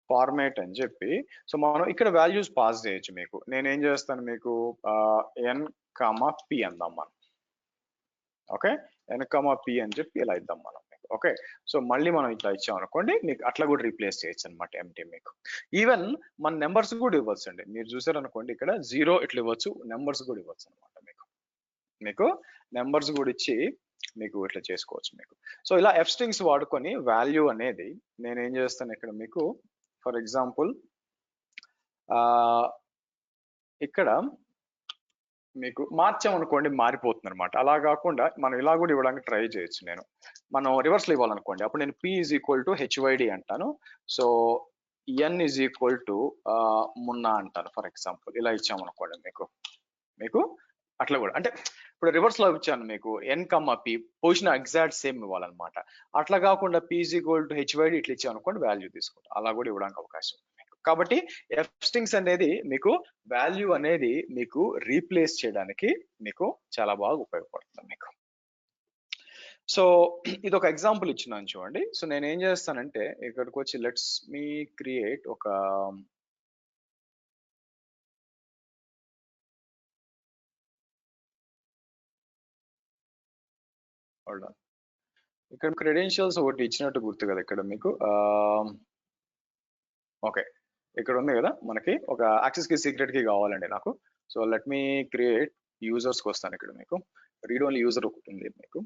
ఫార్మేట్ అని చెప్పి సో మనం ఇక్కడ వాల్యూస్ పాస్ చేయొచ్చు మీకు. నేను ఏం చేస్తాను మీకు ఎన్ కామా పి అందాం మనం. ఓకే, ఎన్ కామా పి అని చెప్పి ఇలా ఇద్దాం మనం. ఓకే, సో మళ్ళీ మనం ఇట్లా ఇచ్చాం అనుకోండి మీకు అట్లా కూడా రీప్లేస్ చేయొచ్చు అనమాట ఎంటీ మీకు. ఈవెన్ మన నెంబర్స్ కూడా ఇవ్వచ్చు అండి. మీరు చూసారు అనుకోండి ఇక్కడ 0 ఇట్లా ఇవ్వచ్చు, నెంబర్స్ కూడా ఇవ్వచ్చు అనమాట మీకు. మీకు నెంబర్స్ కూడా ఇచ్చి మీకు ఇట్లా చేసుకోవచ్చు మీకు. సో ఇలా ఎఫ్ స్ట్రింగ్స్ వాడుకొని వాల్యూ అనేది నేను ఏం చేస్తాను ఇక్కడ మీకు, ఫర్ ఎగ్జాంపుల్ ఇక్కడ మీకు మార్చామనుకోండి మారిపోతుంది అనమాట. అలా కాకుండా మనం ఇలా కూడా ఇవ్వడానికి ట్రై చేయొచ్చు. మనం రివర్స్ లో ఇవ్వాలనుకోండి, అప్పుడు నేను P is equal to HYD అంటాను. So N is equal to Munna అంటాను ఫర్ ఎగ్జాంపుల్. ఇలా ఇచ్చామనుకోండి మీకు అట్లా కూడా, అంటే ఇప్పుడు రివర్స్ లో ఇచ్చాను మీకు N comma P, position exact same ఇవ్వాలన్నమాట. అట్లా కాకుండా P is equal to HYD ఇట్లా ఇచ్చాను అనుకోండి వాల్యూ తీసుకుంటాం. అలా కూడా ఇవ్వడానికి అవకాశం ఉంది. కాబట్టి ఎఫ్ స్ట్రింగ్స్ అనేది మీకు వాల్యూ అనేది మీకు రీప్లేస్ చేయడానికి మీకు చాలా బాగా ఉపయోగపడుతుంది మీకు. సో ఇది ఒక ఎగ్జాంపుల్ ఇచ్చినాను చూడండి. సో నేను ఏం చేస్తానంటే ఇక్కడికి వచ్చి లెట్స్ మీ క్రియేట్ ఒక ఇక్కడ క్రెడెన్షియల్స్ ఒకటి ఇచ్చినట్టు గుర్తు కదా ఇక్కడ మీకు. ఓకే, ఇక్కడ ఉంది కదా మనకి ఒక యాక్సెస్ కి సీక్రెట్ కి కావాలండి నాకు. So let me create users కి వస్తాను. ఇక్కడ మీకు రీడ్ ఓన్లీ యూజర్ ఒకటి ఉంది మీకు.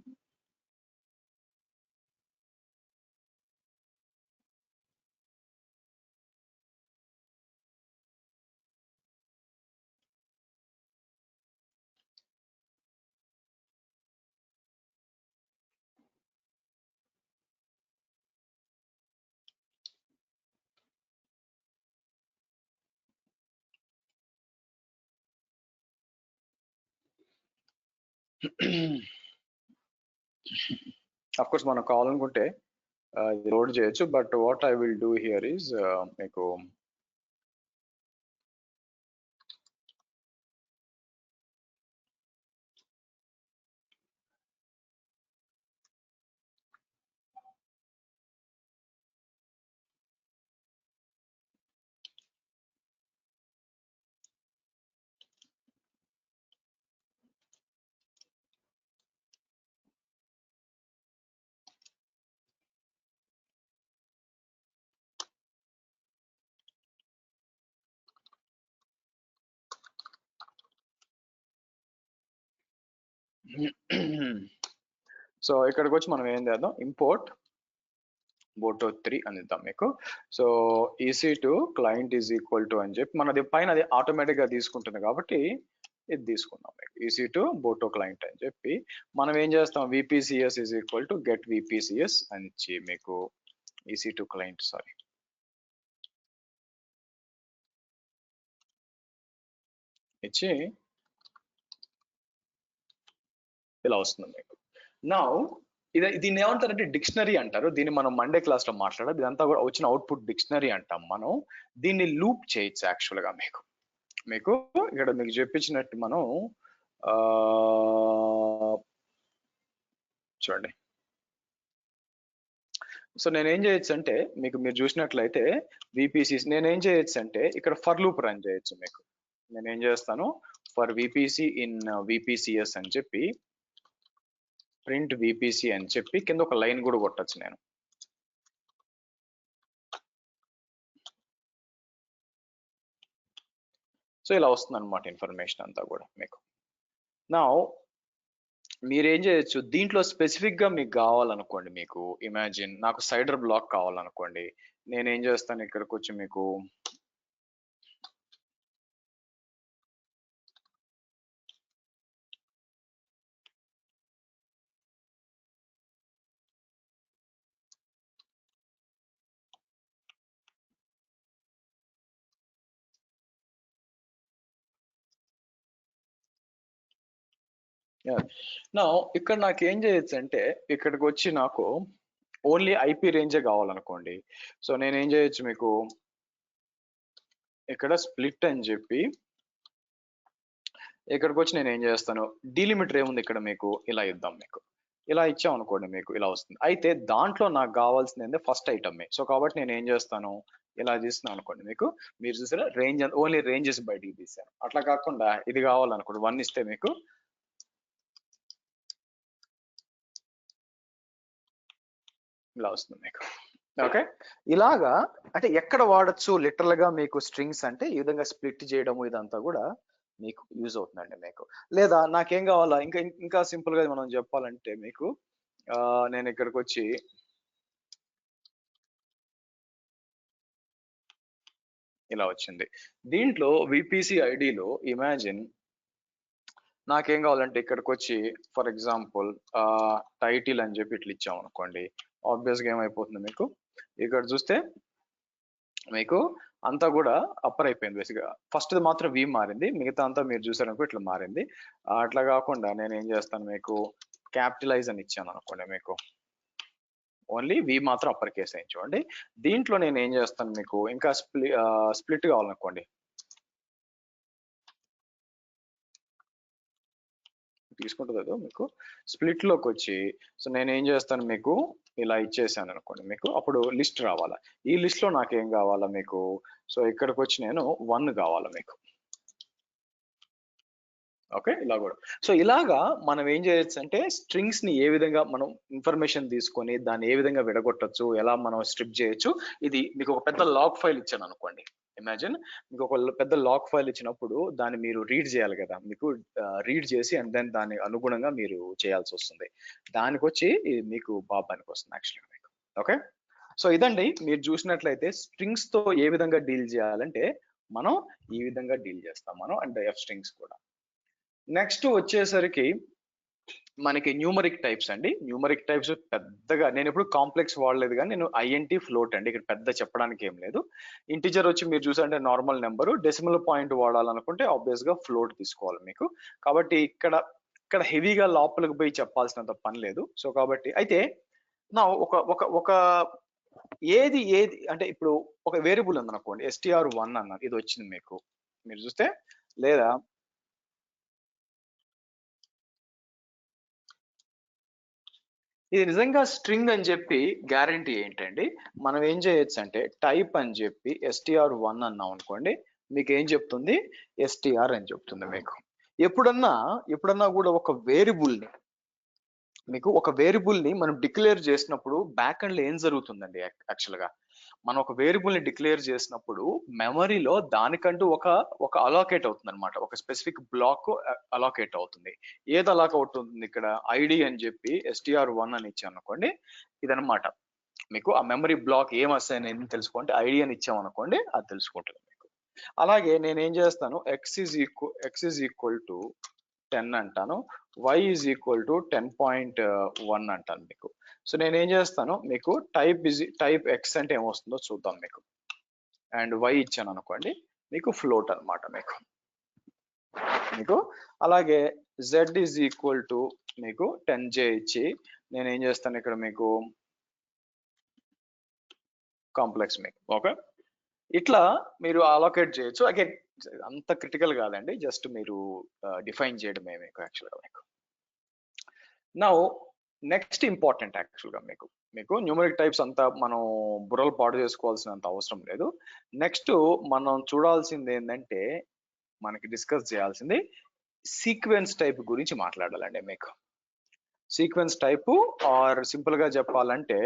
అఫ్ కోర్స్ మనం కావాలనుకుంటే లోడ్ చేయొచ్చు. But what I will do here is మీకు సో ఇక్కడికి వచ్చి మనం ఏం చేద్దాం, ఇంపోర్ట్ boto3 అని ఇద్దాం మీకు. So EC2 client is equal to అని చెప్పి మనది పైన అది ఆటోమేటిక్ గా తీసుకుంటుంది కాబట్టి ఇది తీసుకుందాం మీకు, EC2 boto client అని చెప్పి మనం ఏం చేస్తాం, VPCS is equal to get VPCS అని ఇచ్చి మీకు EC2 client ఇచ్చి ఇలా వస్తుంది మీకు. నౌ దీన్ని ఏమంటారంటే డిక్షనరీ అంటారు, దీన్ని మనం మండే క్లాస్ లో మాట్లాడాలి, ఇదంతా కూడా వచ్చిన అవుట్పుట్ డిక్షనరీ అంటాం మనం. దీన్ని లూప్ చేయొచ్చు యాక్చువల్ గా మీకు ఇక్కడ మీకు చెప్పించినట్టు మనం చూడండి. సో నేనేం చేయొచ్చు అంటే మీరు చూసినట్లయితే VPCs నేనేం చేయొచ్చు అంటే ఇక్కడ ఫర్ లూప్ రన్ చేయొచ్చు మీకు. నేనేం చేస్తాను, ఫర్ VPC ఇన్ VPCS అని చెప్పి ప్రింట్ VPC అని చెప్పి కింద ఒక లైన్ కూడా కొట్టచ్చు నేను. సో ఇలా వస్తుంది అనమాట ఇన్ఫర్మేషన్ అంతా కూడా మీకు. నా మీరేం చేయొచ్చు, దీంట్లో స్పెసిఫిక్ గా మీకు కావాలనుకోండి, మీకు ఇమాజిన్ నాకు సైడర్ బ్లాక్ కావాలనుకోండి, నేనేం చేస్తాను ఇక్కడికి వచ్చి మీకు నా ఇక్కడ నాకు ఏం చేయొచ్చు అంటే ఇక్కడికి వచ్చి నాకు ఓన్లీ IP రేంజే కావాలనుకోండి. సో నేనేం చేయొచ్చు మీకు ఇక్కడ స్ప్లిట్ అని చెప్పి ఇక్కడికి వచ్చి నేను ఏం చేస్తాను, డీలిమిటర్ ఏముంది ఇక్కడ మీకు ఇలా ఇద్దాం మీకు. ఇలా ఇచ్చాం అనుకోండి మీకు ఇలా వస్తుంది. అయితే దాంట్లో నాకు కావాల్సింది ఫస్ట్ ఐటమే. సో కాబట్టి నేను ఏం చేస్తాను, ఇలా తీస్తున్నాను అనుకోండి మీకు, మీరు చూసారా రేంజ్ ఓన్లీ రేంజెస్ బయటికి తీసాను. అట్లా కాకుండా ఇది కావాలనుకోండి 1 ఇస్తే మీకు ఇలా వస్తుంది మీకు. ఓకే, ఇలాగా అంటే ఎక్కడ వాడచ్చు లిటరల్ గా మీకు స్ట్రింగ్స్ అంటే ఈ విధంగా స్ప్లిట్ చేయడము ఇదంతా కూడా మీకు యూజ్ అవుతుందండి మీకు. లేదా నాకేం కావాలా ఇంకా సింపుల్ గా మనం చెప్పాలంటే మీకు నేను ఇక్కడికి వచ్చి ఇలా వచ్చింది. దీంట్లో VPC ఐడిలో ఇమాజిన్ నాకేం కావాలంటే ఇక్కడికి వచ్చి ఫర్ ఎగ్జాంపుల్ టైటిల్ అని చెప్పి ఇట్లా ఇచ్చాం అనుకోండి, ఆబ్వియస్ గా ఏమైపోతుంది మీకు ఇక్కడ చూస్తే మీకు అంతా కూడా అప్పర్ అయిపోయింది. బేసిక్గా ఫస్ట్ మాత్రం V మారింది, మిగతా అంతా మీరు చూసారనుకో ఇట్లా మారింది. అట్లా కాకుండా నేను ఏం చేస్తాను మీకు క్యాపిటలైజ్ అని ఇచ్చాను అనుకోండి, మీకు ఓన్లీ V మాత్రం అప్పర్ కేస్ అయింది చూడండి. దీంట్లో నేను ఏం చేస్తాను మీకు ఇంకా స్ప్లిట్ కావాలనుకోండి, తీసుకుంటుందో మీకు స్ప్లిట్ లోకి వచ్చి సో నేను ఏం చేస్తాను మీకు ఇలా ఇచ్చేసాను అనుకోండి, మీకు అప్పుడు లిస్ట్ రావాలా. ఈ లిస్ట్ లో నాకేం కావాలా మీకు, సో ఇక్కడికి వచ్చి నేను 1 కావాలా మీకు. ఓకే, ఇలా కూడా. సో ఇలాగా మనం ఏం చేయొచ్చు అంటే స్ట్రింగ్స్ ని ఏ విధంగా మనం ఇన్ఫర్మేషన్ తీసుకొని దాన్ని ఏ విధంగా విడగొట్టచ్చు, ఎలా మనం స్ట్రిప్ చేయొచ్చు. ఇది మీకు ఒక పెద్ద లాగ్ ఫైల్ ఇచ్చాను అనుకోండి, ఇమాజిన్ మీకు ఒక పెద్ద లాగ్ ఫైల్ ఇచ్చినప్పుడు దాన్ని మీరు రీడ్ చేయాలి కదా, మీకు రీడ్ చేసి అండ్ దెన్ దాని అనుగుణంగా మీరు చేయాల్సి వస్తుంది. దానికి వచ్చి ఇది మీకు బాగా పనికి వస్తుంది యాక్చువల్గా మీకు. ఓకే, సో ఇదండి మీరు చూసినట్లయితే స్ట్రింగ్స్ తో ఏ విధంగా డీల్ చేయాలంటే మనం ఈ విధంగా డీల్ చేస్తాం మనం అండ్ F స్ట్రింగ్స్ కూడా. నెక్స్ట్ వచ్చేసరికి మనకి న్యూమరిక్ టైప్స్ అండి. న్యూమరిక్ టైప్స్ పెద్దగా నేను ఎప్పుడు కాంప్లెక్స్ వాడలేదు, కానీ నేను INT ఫ్లోట్ అండి, ఇక్కడ పెద్ద చెప్పడానికి ఏం లేదు. ఇంటిజర్ వచ్చి మీరు చూసారంటే నార్మల్ నెంబరు, డెసిమల్ పాయింట్ వాడాలనుకుంటే ఆబ్వియస్ గా ఫ్లోట్ తీసుకోవాలి మీకు. కాబట్టి ఇక్కడ హెవీగా లోపలికి పోయి చెప్పాల్సినంత పని లేదు. సో కాబట్టి అయితే నా ఒక ఏది అంటే ఇప్పుడు ఒక వేరియబుల్ ఉందనుకోండి, str1 అన్నారు, ఇది వచ్చింది మీకు మీరు చూస్తే, లేదా ఇది నిజంగా స్ట్రింగ్ అని చెప్పి గ్యారంటీ ఏంటండి, మనం ఏం చేయొచ్చు అంటే టైప్ అని చెప్పి str1 అన్నాం అనుకోండి, మీకు ఏం చెప్తుంది str అని చెప్తుంది మీకు. ఎప్పుడన్నా కూడా ఒక వేరియబుల్ ని మనం డిక్లేర్ చేసినప్పుడు బ్యాక్ ఎండ్ లో ఏం జరుగుతుందండి, యాక్చువల్ గా మనం ఒక వేరియబుల్ ని డిక్లేర్ చేసినప్పుడు మెమరీలో దానికంటూ ఒక అలోకేట్ అవుతుంది అనమాట. ఒక స్పెసిఫిక్ బ్లాక్ అలోకేట్ అవుతుంది. ఏది అలోకేట్ అవుతుంది ఇక్కడ? ఐడి అని చెప్పి str1 అని ఇచ్చాను అనుకోండి, ఇదనమాట. మీకు ఆ మెమరీ బ్లాక్ ఏం అసైన్ అయింది తెలుసుకోండి, ఐడి అని ఇచ్చామనుకోండి అది తెలుసుకుంటుంది మీకు. అలాగే నేను ఏం చేస్తాను, x is equal to 10 అంటాను, y is equal to 10.1 అంటాను మీకు. సో నేను ఏం చేస్తాను, మీకు టైప్ x అంటే ఏమొస్తుందో చూద్దాం మీకు. అండ్ y ఇచ్చాను అనుకోండి, మీకు ఫ్లోట్ అనమాట మీకు. అలాగే z is equal to మీకు 10j ఇచ్చి నేను ఏం చేస్తాను ఇక్కడ మీకు కాంప్లెక్స్ మీకు. ఓకే, ఇట్లా మీరు అలోకేట్ చేయొచ్చు. అగైన్ అంత క్రిటికల్ కాదండి, జస్ట్ మీరు డిఫైన్ చేయడమే మీకు యాక్చువల్గా మీకు. నౌ నెక్స్ట్ ఇంపార్టెంట్ యాక్చువల్గా మీకు న్యూమరిక్ టైప్స్ అంతా మనం బుర్రలు పాడు చేసుకోవాల్సినంత అవసరం లేదు. నెక్స్ట్ మనం చూడాల్సింది ఏంటంటే, మనకి డిస్కస్ చేయాల్సింది సీక్వెన్స్ టైప్ గురించి మాట్లాడాలండి మీకు. సీక్వెన్స్ టైప్ ఆర్ సింపుల్ గా చెప్పాలంటే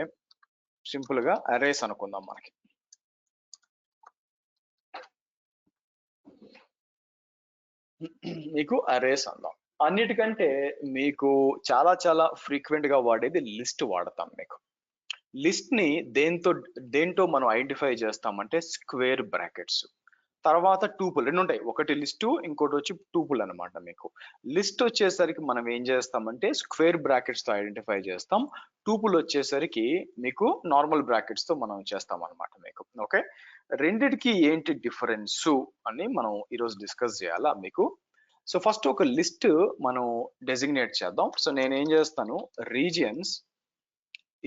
సింపుల్ గా అరేస్ అనుకుందాం మనకి. మీకు అరేస్ అందాం. అన్నిటికంటే మీకు చాలా ఫ్రీక్వెంట్ గా వాడేది లిస్ట్ వాడతాం మీకు. లిస్ట్ ని దేంతో మనం ఐడెంటిఫై చేస్తామంటే స్క్వేర్ బ్రాకెట్స్, తర్వాత టూపుల్, రెండు ఉంటాయి, ఒకటి లిస్టు ఇంకోటి వచ్చి టూపుల్ అనమాట మీకు. లిస్ట్ వచ్చేసరికి మనం ఏం చేస్తామంటే స్క్వేర్ బ్రాకెట్స్ తో ఐడెంటిఫై చేస్తాం, టూపుల్ వచ్చేసరికి మీకు నార్మల్ బ్రాకెట్స్ తో మనం చేస్తాం అనమాట మీకు. ఓకే, రెండిటికి ఏంటి డిఫరెన్స్ అని మనం ఈరోజు డిస్కస్ చేయాలా మీకు. సో ఫస్ట్ ఒక లిస్ట్ మనం డెసిగ్నేట్ చేద్దాం. సో నేను ఏం చేస్తాను, రీజియన్స్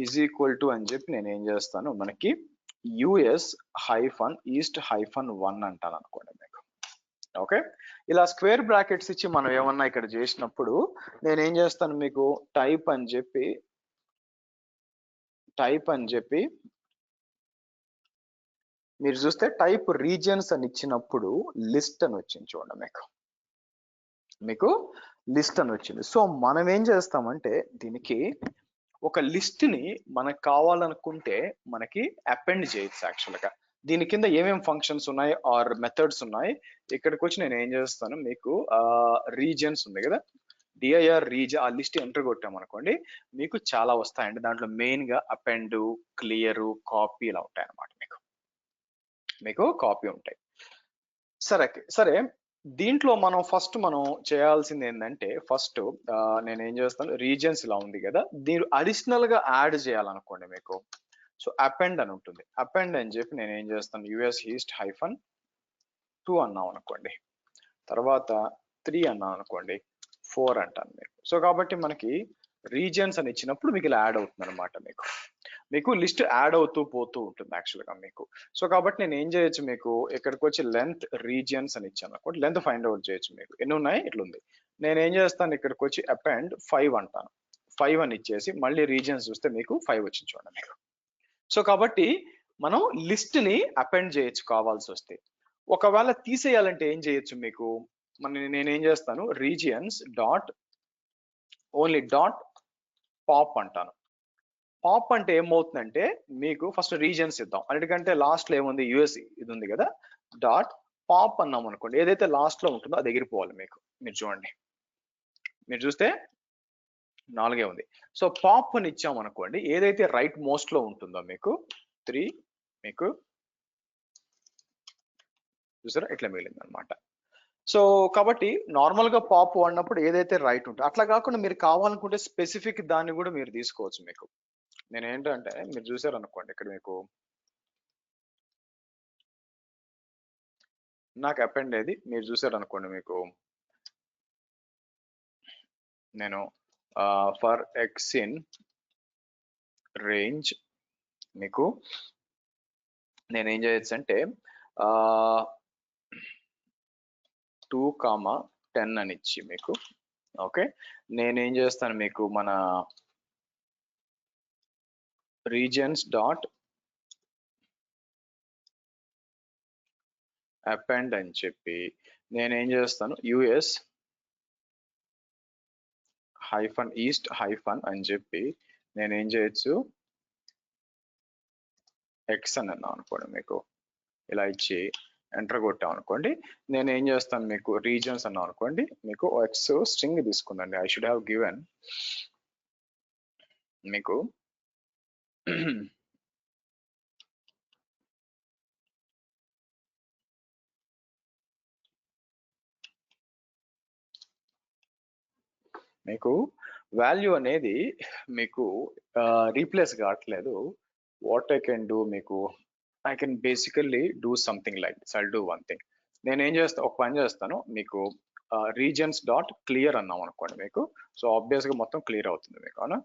ఈజ్ ఈక్వల్ టు అని చెప్పి నేను ఏం చేస్తాను, మనకి US-East-1 అంటాను అనుకోండి మీకు. ఓకే, ఇలా స్క్వేర్ బ్రాకెట్స్ ఇచ్చి మనం ఏమన్నా ఇక్కడ చేసినప్పుడు నేను ఏం చేస్తాను మీకు, టైప్ అని చెప్పి మీరు చూస్తే టైప్ రీజియన్స్ అని ఇచ్చినప్పుడు లిస్ట్ అని వచ్చింది చూడండి మీకు లిస్ట్ అని వచ్చింది. సో మనం ఏం చేస్తామంటే దీనికి ఒక లిస్ట్ ని మనకు కావాలనుకుంటే మనకి అపెండ్ చేయొచ్చు యాక్చువల్గా. దీని కింద ఏమేమి ఫంక్షన్స్ ఉన్నాయి ఆర్ మెథడ్స్ ఉన్నాయి, ఇక్కడికి వచ్చి నేను ఏం చేస్తాను మీకు రీజియన్స్ ఉంది కదా, డిఐఆర్ రీజియన్, ఆ లిస్ట్ ఎంటర్ కొట్టామనుకోండి మీకు చాలా వస్తాయండి. దాంట్లో మెయిన్ గా అపెండ్, క్లియర్, కాపీ ఇలా ఉంటాయి అన్నమాట మీకు కాపీ ఉంటాయి. సరే దీంట్లో మనం చేయాల్సింది ఏంటంటే, ఫస్ట్ నేను ఏం చేస్తాను, రీజియన్స్ ఇలా ఉంది కదా, దీని అడిషనల్ గా యాడ్ చేయాలనుకోండి మీకు. సో అపెండ్ అని ఉంటుంది, అపెండ్ అని చెప్పి నేను ఏం చేస్తాను, US-East-2 అన్నాం అనుకోండి, తర్వాత 3 అన్నాం అనుకోండి, 4 అంటాను మీకు. సో కాబట్టి మనకి రీజియన్స్ అని ఇచ్చినప్పుడు మీకు ఇలా యాడ్ అవుతుంది అనమాట మీకు లిస్ట్ యాడ్ అవుతూ పోతూ ఉంటుంది యాక్చువల్గా మీకు. సో కాబట్టి నేను ఏం చేయొచ్చు మీకు, ఇక్కడికి వచ్చి లెంత్ రీజియన్స్ అని ఇచ్చాను అనుకోండి, లెంత్ ఫైండ్ అవుట్ చేయొచ్చు మీకు. ఎన్ని ఉన్నాయి, ఇట్లుంది. నేను ఏం చేస్తాను, ఇక్కడికి వచ్చి అపెండ్ 5 అంటాను, 5 అని ఇచ్చేసి మళ్ళీ రీజియన్స్ చూస్తే మీకు 5 వచ్చింది చూడండి మీకు. సో కాబట్టి మనం లిస్ట్ ని అపెండ్ చేయొచ్చు కావాల్సి వస్తే. ఒకవేళ తీసేయాలంటే ఏం చేయొచ్చు మీకు, నేనేం చేస్తాను, రీజియన్స్ ఓన్లీ పాప్ అంటాను. పాప్ అంటే ఏమవుతుందంటే మీకు ఫస్ట్ రీజియన్స్ ఇద్దాం, అన్నిటికంటే లాస్ట్ లో ఏముంది, యుఎస్ ఇది ఉంది కదా, పాప్ అన్నాం అనుకోండి, ఏదైతే లాస్ట్ లో ఉంటుందో అది ఎగిరిపోవాలి మీకు. మీరు చూడండి, మీరు చూస్తే 4 ఉంది. సో పాప్ అని ఇచ్చాం అనుకోండి, ఏదైతే రైట్ మోస్ట్ లో ఉంటుందో మీకు 3 మీకు చూసారా ఇట్లా మిగిలింది అనమాట. సో కాబట్టి నార్మల్ గా పాప్ వాడినప్పుడు ఏదైతే రైట్ ఉంటుందో, అట్లా కాకుండా మీరు కావాలనుకుంటే స్పెసిఫిక్ దాన్ని కూడా మీరు తీసుకోవచ్చు మీకు. నేను ఏంటంటే మీరు చూసారు అనుకోండి, ఇక్కడ మీకు నాకు అపెండ్ ఏది మీరు చూసారు అనుకోండి మీకు, నేను ఫర్ ఎక్స్ ఇన్ రేంజ్ మీకు నేనేం చేయొచ్చు అంటే 2,10 అని ఇచ్చి మీకు. ఓకే, నేనేం చేస్తాను మీకు, మన రీజియన్స్ అపెండ్ అని చెప్పి నేనేం చేస్తాను, US-East- అని చెప్పి నేనేం చేయొచ్చు, ఎక్స్ అని అన్నాను అనుకోండి మీకు. ఇలా ఇచ్చి ఎంటర్ కొట్టాం అనుకోండి, నేను ఏం చేస్తాను మీకు రీజన్స్ అన్నాం అనుకోండి, మీకు ఎక్స్ స్ట్రింగ్ తీసుకుందండి. ఐ షుడ్ హ్యావ్ గివెన్ మీకు మీకు వాల్యూ అనేది మీకు రీప్లేస్ కావట్లేదు. వాట్ ఐ కెన్ డూ, మీకు I can basically do something like this. I do one thing. నేను ఏం చేస్తాను, ఒక పని చేస్తాను, మీకు రీజన్స్ డాట్ క్లియర్ అన్నాం అనుకోండి మీకు. సో ఆబ్వియస్గా మొత్తం క్లియర్ అవుతుంది మీకు, అవునా?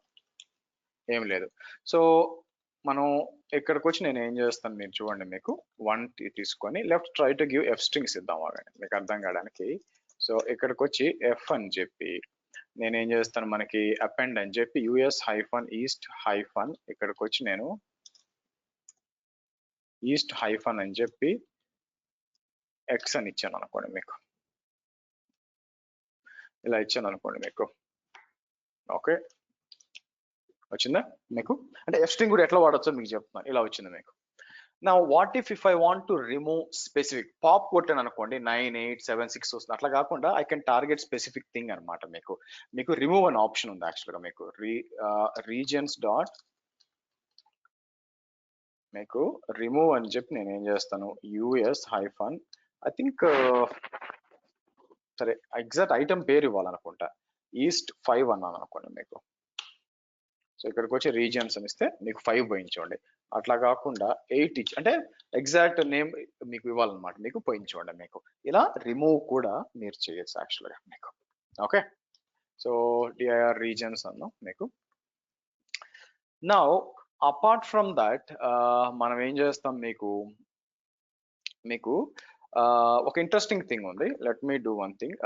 ఏం లేదు. సో మనం ఇక్కడికి వచ్చి నేను ఏం చేస్తాను మీరు చూడండి, మీకు 1 తీసుకొని left try to give F strings ఇద్దాం ఆగండి మీకు అర్థం కావడానికి. సో ఇక్కడికి వచ్చి ఎఫ్ అని చెప్పి నేనేం చేస్తాను, మనకి అపెండ్ అని చెప్పి యుఎస్ హైఫన్ ఈస్ట్ హైఫన్, ఇక్కడికి వచ్చి నేను ఈస్ట్ హైఫన్ అని చెప్పి ఎక్స్ అని ఇచ్చాను అనుకోండి మీకు. ఇలా ఇచ్చాను అనుకోండి మీకు. ఓకే, వచ్చిందా మీకు? అంటే ఎఫ్ స్ట్రింగ్ కూడా ఎట్లా వాడచ్చో మీకు చెప్తున్నాను. ఇలా వచ్చింది మీకు. నా what if I want to remove specific, pop కొట్టాను అనుకోండి 9, 8, 7, 6 వస్తుంది. అట్లా కాకుండా I can target specific thing అనమాట. మీకు రిమూవ్ అనే ఆప్షన్ ఉంది యాక్చువల్గా మీకు. రీజన్స్ డాట్ మీకు రిమూవ్ అని చెప్పి నేను ఏం చేస్తాను, యుఎస్ హైఫన్ ఐ థింక్ సరే ఎగ్జాక్ట్ ఐటమ్ పేరు ఇవ్వాలనుకుంటా, ఈస్ట్ 5 అన్నాను అనుకోండి మీకు. సో ఇక్కడికి వచ్చి రీజియన్స్ అని ఇస్తే మీకు 5 పోయించండి. అట్లా కాకుండా 8 ఇచ్చి అంటే ఎగ్జాక్ట్ నేమ్ మీకు ఇవ్వాలన్నమాట, మీకు పోయించండి మీకు. ఇలా రిమూవ్ కూడా మీరు చేయొచ్చు యాక్చువల్గా మీకు. ఓకే, సో డిఐఆర్ రీజన్స్ అన్నాం మీకు. నౌ అపార్ట్ ఫ్రమ్ దట్ మనం ఏం చేస్తాం మీకు ఒక ఇంట్రెస్టింగ్ థింగ్ ఉంది. Let me do one thing.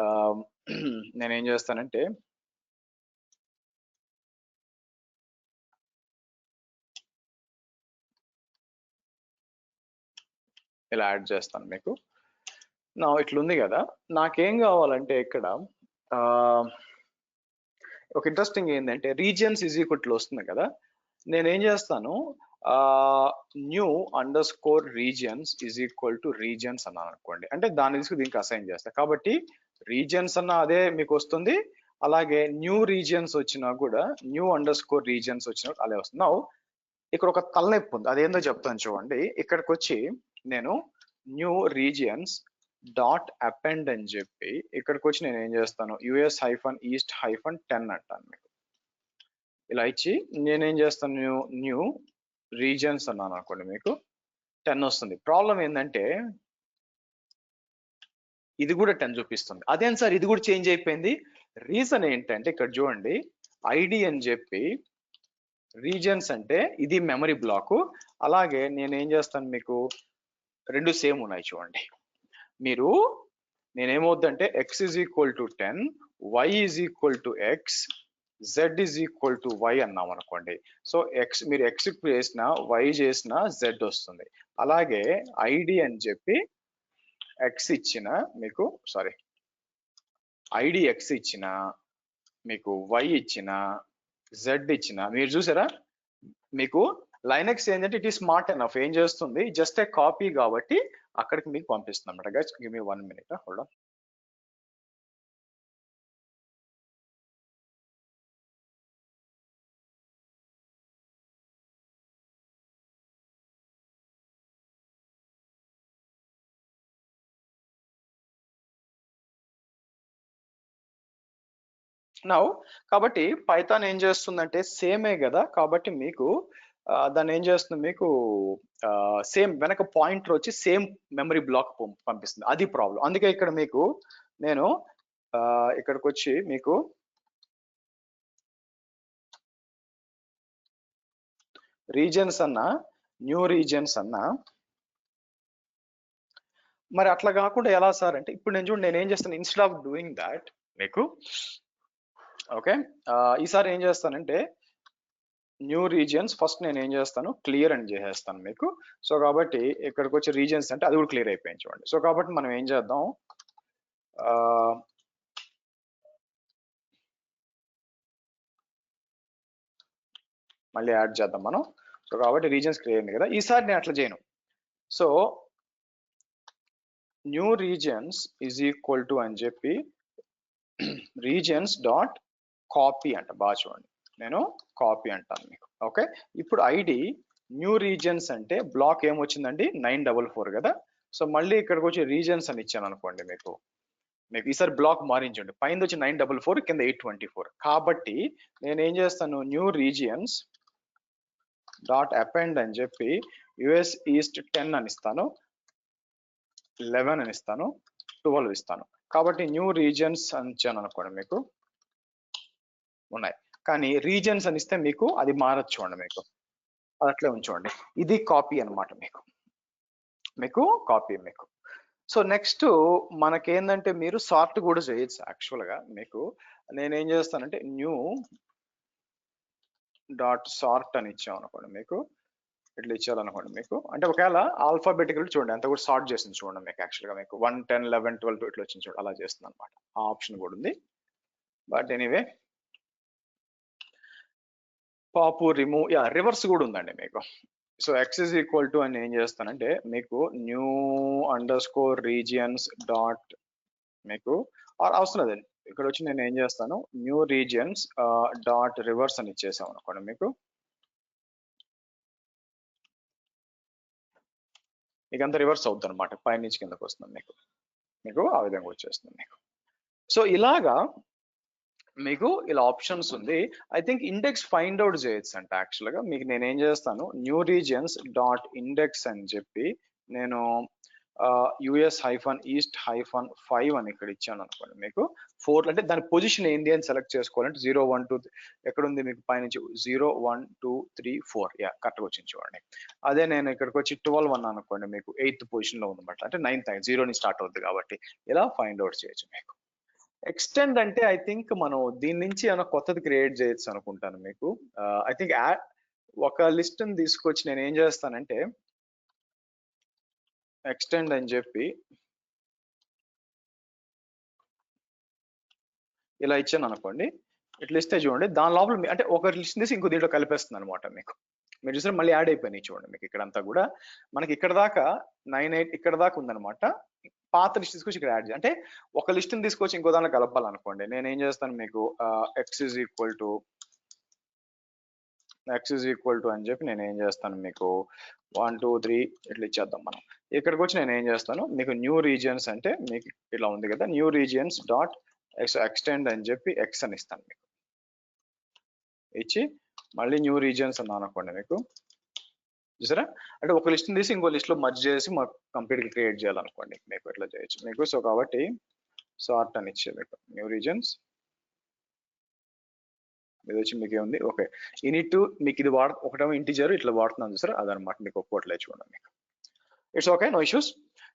నేనేం చేస్తానంటే ఇలా యాడ్ చేస్తాను మీకు. నా ఇట్లుంది కదా, నాకేం కావాలంటే ఇక్కడ ఒక ఇంట్రెస్టింగ్ ఏంటంటే రీజియన్స్ ఈజ్ ఈక్వల్ టు వస్తుంది కదా, నేనేం చేస్తాను new under score regions is equal to regions అన్నాను అనుకోండి. అంటే దాన్ని తీసుకుని దీనికి అసైన్ చేస్తాను కాబట్టి రీజియన్స్ అన్న అదే మీకు వస్తుంది. అలాగే న్యూ రీజియన్స్ వచ్చినా కూడా న్యూ అండర్ స్కోర్ రీజియన్స్ వచ్చినా అదే వస్తుంది. నా ఇక్కడ ఒక తలనొప్పి ఉంది, అదేందో చెప్తాను చూడండి. ఇక్కడికి వచ్చి నేను న్యూ రీజియన్స్ డాట్ అపెండ్ అని చెప్పి ఇక్కడికి వచ్చి నేను ఏం చేస్తాను, యుఎస్ హైఫన్ ఈస్ట్ హైఫన్ 10 అంటాను మీకు. ఇలా ఇచ్చి నేనేం చేస్తాను, న్యూ రీజియన్స్ అన్నాను అనుకోండి మీకు 10 వస్తుంది. ప్రాబ్లం ఏంటంటే ఇది కూడా 10 చూపిస్తుంది. అదేం సార్ ఇది కూడా చేంజ్ అయిపోయింది? రీజన్ ఏంటంటే ఇక్కడ చూడండి, ఐడి అని చెప్పి రీజియన్స్ అంటే ఇది మెమరీ బ్లాక్. అలాగే నేనేం చేస్తాను మీకు రెండు సేమ్ ఉన్నాయి చూడండి. మీరు నేనేమవుద్దంటే X is equal to 10, Y is equal to X, Z is equal to Y అన్నాం అనుకోండి. సో ఎక్స్ మీరు ఎక్స్ చేసిన వై చేసిన జెడ్ వస్తుంది. అలాగే ఐడి అని చెప్పి ఎక్స్ ఇచ్చిన మీకు సారీ ఐడి ఎక్స్ ఇచ్చిన మీకు వై ఇచ్చిన జెడ్ ఇచ్చిన మీరు చూసారా, మీకు లైనక్స్ ఏంటంటే ఇట్ ఈ స్మార్ట్ ఎనఫ్, ఏం చేస్తుంది జస్ట్ ఏ కాపీ కాబట్టి అక్కడికి మీకు పంపిస్తుంది అనమాట. Guys give me 1 minute, hold on. Now కాబట్టి పైథాన్ ఏం చేస్తుందంటే సేమే కదా, కాబట్టి మీకు దాన్ని ఏం చేస్తుంది మీకు సేమ్ వెనక పాయింటర్ వచ్చి సేమ్ మెమరీ బ్లాక్ పంపిస్తుంది. అది ప్రాబ్లం. అందుకే ఇక్కడ మీకు నేను ఇక్కడికి వచ్చి మీకు రీజియన్స్ అన్న న్యూ రీజియన్స్ అన్న మరి అట్లా కాకుండా ఎలా సార్ అంటే ఇప్పుడు నేను చూడండి, నేను ఏం చేస్తాను ఇన్స్టెడ్ ఆఫ్ డూయింగ్ దాట్ మీకు ఓకే ఈసారి ఏం చేస్తానంటే న్యూ రీజియన్స్ ఫస్ట్ నేను ఏం చేస్తాను క్లియర్ అని చేసేస్తాను మీకు. సో కాబట్టి ఇక్కడికి వచ్చి రీజియన్స్ అంటే అది కూడా క్లియర్ అయిపోయింది చూడండి. సో కాబట్టి మనం ఏం చేద్దాం, మళ్ళీ యాడ్ చేద్దాం మనం. సో కాబట్టి రీజియన్స్ క్లియర్ అయింది కదా, ఈసారి నేను అట్లా చేయను. So new regions is equal to అని చెప్పి రీజియన్స్ డాట్ కాపీ అంట. బాగా చూడండి, నేను కాపీ అంటాను మీకు. ఓకే, ఇప్పుడు ఐడి న్యూ రీజియన్స్ అంటే బ్లాక్ ఏమొచ్చిందండి 944 కదా. సో మళ్ళీ ఇక్కడికి వచ్చి రీజియన్స్ అని ఇచ్చాను అనుకోండి మీకు ఈసారి బ్లాక్ మారించండి, పైన వచ్చి 944 కింద 824. కాబట్టి నేను ఏం చేస్తాను, న్యూ రీజియన్స్ డాట్ అపెండ్ అని చెప్పి యుఎస్ ఈస్ట్ 10 అని ఇస్తాను, 11 అని ఇస్తాను, 12 ఇస్తాను. కాబట్టి న్యూ రీజియన్స్ అని ఇచ్చాను అనుకోండి మీకు ఉన్నాయి. కానీ రీజియన్స్ అని ఇస్తే మీకు అది మారచ్చు చూడండి, మీకు అది అట్లే ఉంచండి. ఇది కాపీ అనమాట మీకు కాపీ మీకు. సో నెక్స్ట్ మనకేందంటే మీరు సార్ట్ కూడా చేయొచ్చు యాక్చువల్గా. మీకు నేనేం చేస్తానంటే న్యూ డాట్ సార్ట్ అని ఇచ్చాం అనుకోండి మీకు, ఇట్లా ఇచ్చారనుకోండి మీకు, అంటే ఒకవేళ ఆల్ఫాబెటికల్ చూడండి అంత కూడా సార్ట్ చేసింది చూడండి మీకు. యాక్చువల్గా మీకు 1, 10, 11, 12 ఇట్లా వచ్చింది చూడండి, అలా చేస్తుంది అనమాట. ఆ ఆప్షన్ కూడా ఉంది. బట్ ఎనీవే పాపు రిమూవ్ రివర్స్ కూడా ఉందండి మీకు. So X is equal to అని ఏం చేస్తానంటే మీకు new under score regions dot మీకు అవసరం లేదండి, ఇక్కడ వచ్చి నేను ఏం చేస్తాను న్యూ రీజియన్స్ డాట్ రివర్స్ అని ఇచ్చేసాం అనుకోండి మీకు అంత రివర్స్ అవుతుంది అనమాట, పైనుంచి కిందకు వస్తుంది మీకు ఆ విధంగా వచ్చేస్తుంది మీకు. సో ఇలాగా మీకు ఇలా ఆప్షన్స్ ఉంది. I think index find out చేయొచ్చు అంటే యాక్చువల్గా మీకు నేనేం చేస్తాను న్యూ రీజియన్స్ డాట్ ఇండెక్స్ అని చెప్పి నేను US-East-5 అని ఇక్కడ ఇచ్చాను అనుకోండి మీకు 4 అంటే దాని పొజిషన్ ఏంది అని సెలెక్ట్ చేసుకోవాలంటే 0, 1, 2 ఎక్కడ ఉంది మీకు పైనుంచి 0, 1, 2, 3, 4 కరెక్ట్గా వచ్చింది చూడండి. అదే నేను ఇక్కడికి వచ్చి 12 అన్నాను అనుకోండి మీకు 8th పొజిషన్ లో ఉందన్నమాట, అంటే 9th 0 నుంచి స్టార్ట్ అవుతుంది కాబట్టి ఇలా ఫైండ్ అవుట్ చేయొచ్చు మీకు. ఎక్స్టెండ్ అంటే ఐ థింక్ మనం దీని నుంచి ఏమైనా కొత్తది క్రియేట్ చేయొచ్చు అనుకుంటాను మీకు. ఐ థింక్ ఒక లిస్ట్ ని తీసుకొచ్చి నేను ఏం చేస్తానంటే ఎక్స్టెండ్ అని చెప్పి ఇలా ఇచ్చాను అనుకోండి, ఇట్లా ఇస్తే చూడండి దాని లోపల అంటే ఒక లిస్ట్ తీసి ఇంకో దీంట్లో కలిపేస్తుంది అనమాట మీకు. మీరు చూసారు మళ్ళీ యాడ్ అయిపోయినాయి చూడండి మీకు ఇక్కడంతా కూడా మనకి ఇక్కడ దాకా 9, 8 ఇక్కడ దాకా ఉందన్నమాట. పాత లిస్ట్ తీసుకొచ్చి ఇక్కడ యాడ్ చేయాలి అంటే ఒక లిస్ట్ ని తీసుకొచ్చి ఇంకో దాంట్లో కలపాలనుకోండి, నేను ఏం చేస్తాను మీకు ఎక్స్ ఈజ్ ఈక్వల్ టు అని చెప్పి నేను ఏం చేస్తాను మీకు 1, 2, 3 ఇట్లా ఇచ్చేద్దాం మనం. ఇక్కడికి వచ్చి నేను ఏం చేస్తాను మీకు న్యూ రీజియన్స్ అంటే మీకు ఇలా ఉంది కదా, న్యూ రీజియన్స్ డాట్ ఎక్స్టెండ్ అని చెప్పి ఎక్స్ అని ఇస్తాను మీకు. ఇచ్చి మళ్ళీ న్యూ రీజియన్స్ అన్నాను అనుకోండి మీకు, చూసారా అంటే ఒక లిస్ట్ తీసి ఇంకో లిస్ట్ లో మర్జ్ చేసి మాకు కంప్లీట్ గా క్రియేట్ చేయాలనుకోండి మీకు ఇట్లా చేయొచ్చు మీకు. సో కాబట్టి సార్ట్ అని ఇచ్చే మీకు న్యూ రీజియన్స్ ఇది వచ్చి మీకు ఏముంది ఓకే యూనిట్ మీకు ఇది ఒకటేమో ఇంటిజర్ ఇట్లా వాడుతున్నాను చూసారా అదనమాట మీకు ఒక్కోట్లే చూడండి మీకు. It's okay, no issues.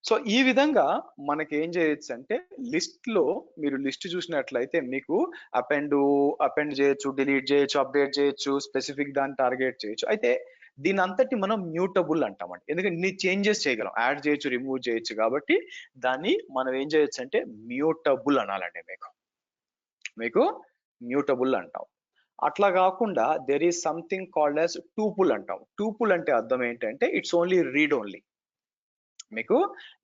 So ఈ విధంగా మనకి ఏం చేయొచ్చు అంటే లిస్ట్ లో మీరు లిస్ట్ చూసినట్లయితే మీకు అపెండ్ చేయొచ్చు, డిలీట్ చేయొచ్చు, అప్డేట్ చేయొచ్చు, స్పెసిఫిక్ దాన్ని టార్గెట్ చేయొచ్చు. అయితే దీని అంతటి మనం మ్యూటబుల్ అంటామండి, ఎందుకంటే ఇన్ని చేంజెస్ చేయగలం, యాడ్ చేయొచ్చు, రిమూవ్ చేయొచ్చు. కాబట్టి దాన్ని మనం ఏం చేయొచ్చు అంటే మ్యూటబుల్ అనాలండి మీకు మ్యూటబుల్ అంటాం. అట్లా కాకుండా there is something called as tuple అంటాం. టూపుల్ అంటే అర్థం ఏంటంటే ఇట్స్ ఓన్లీ రీడ్ ఓన్లీ మీకు.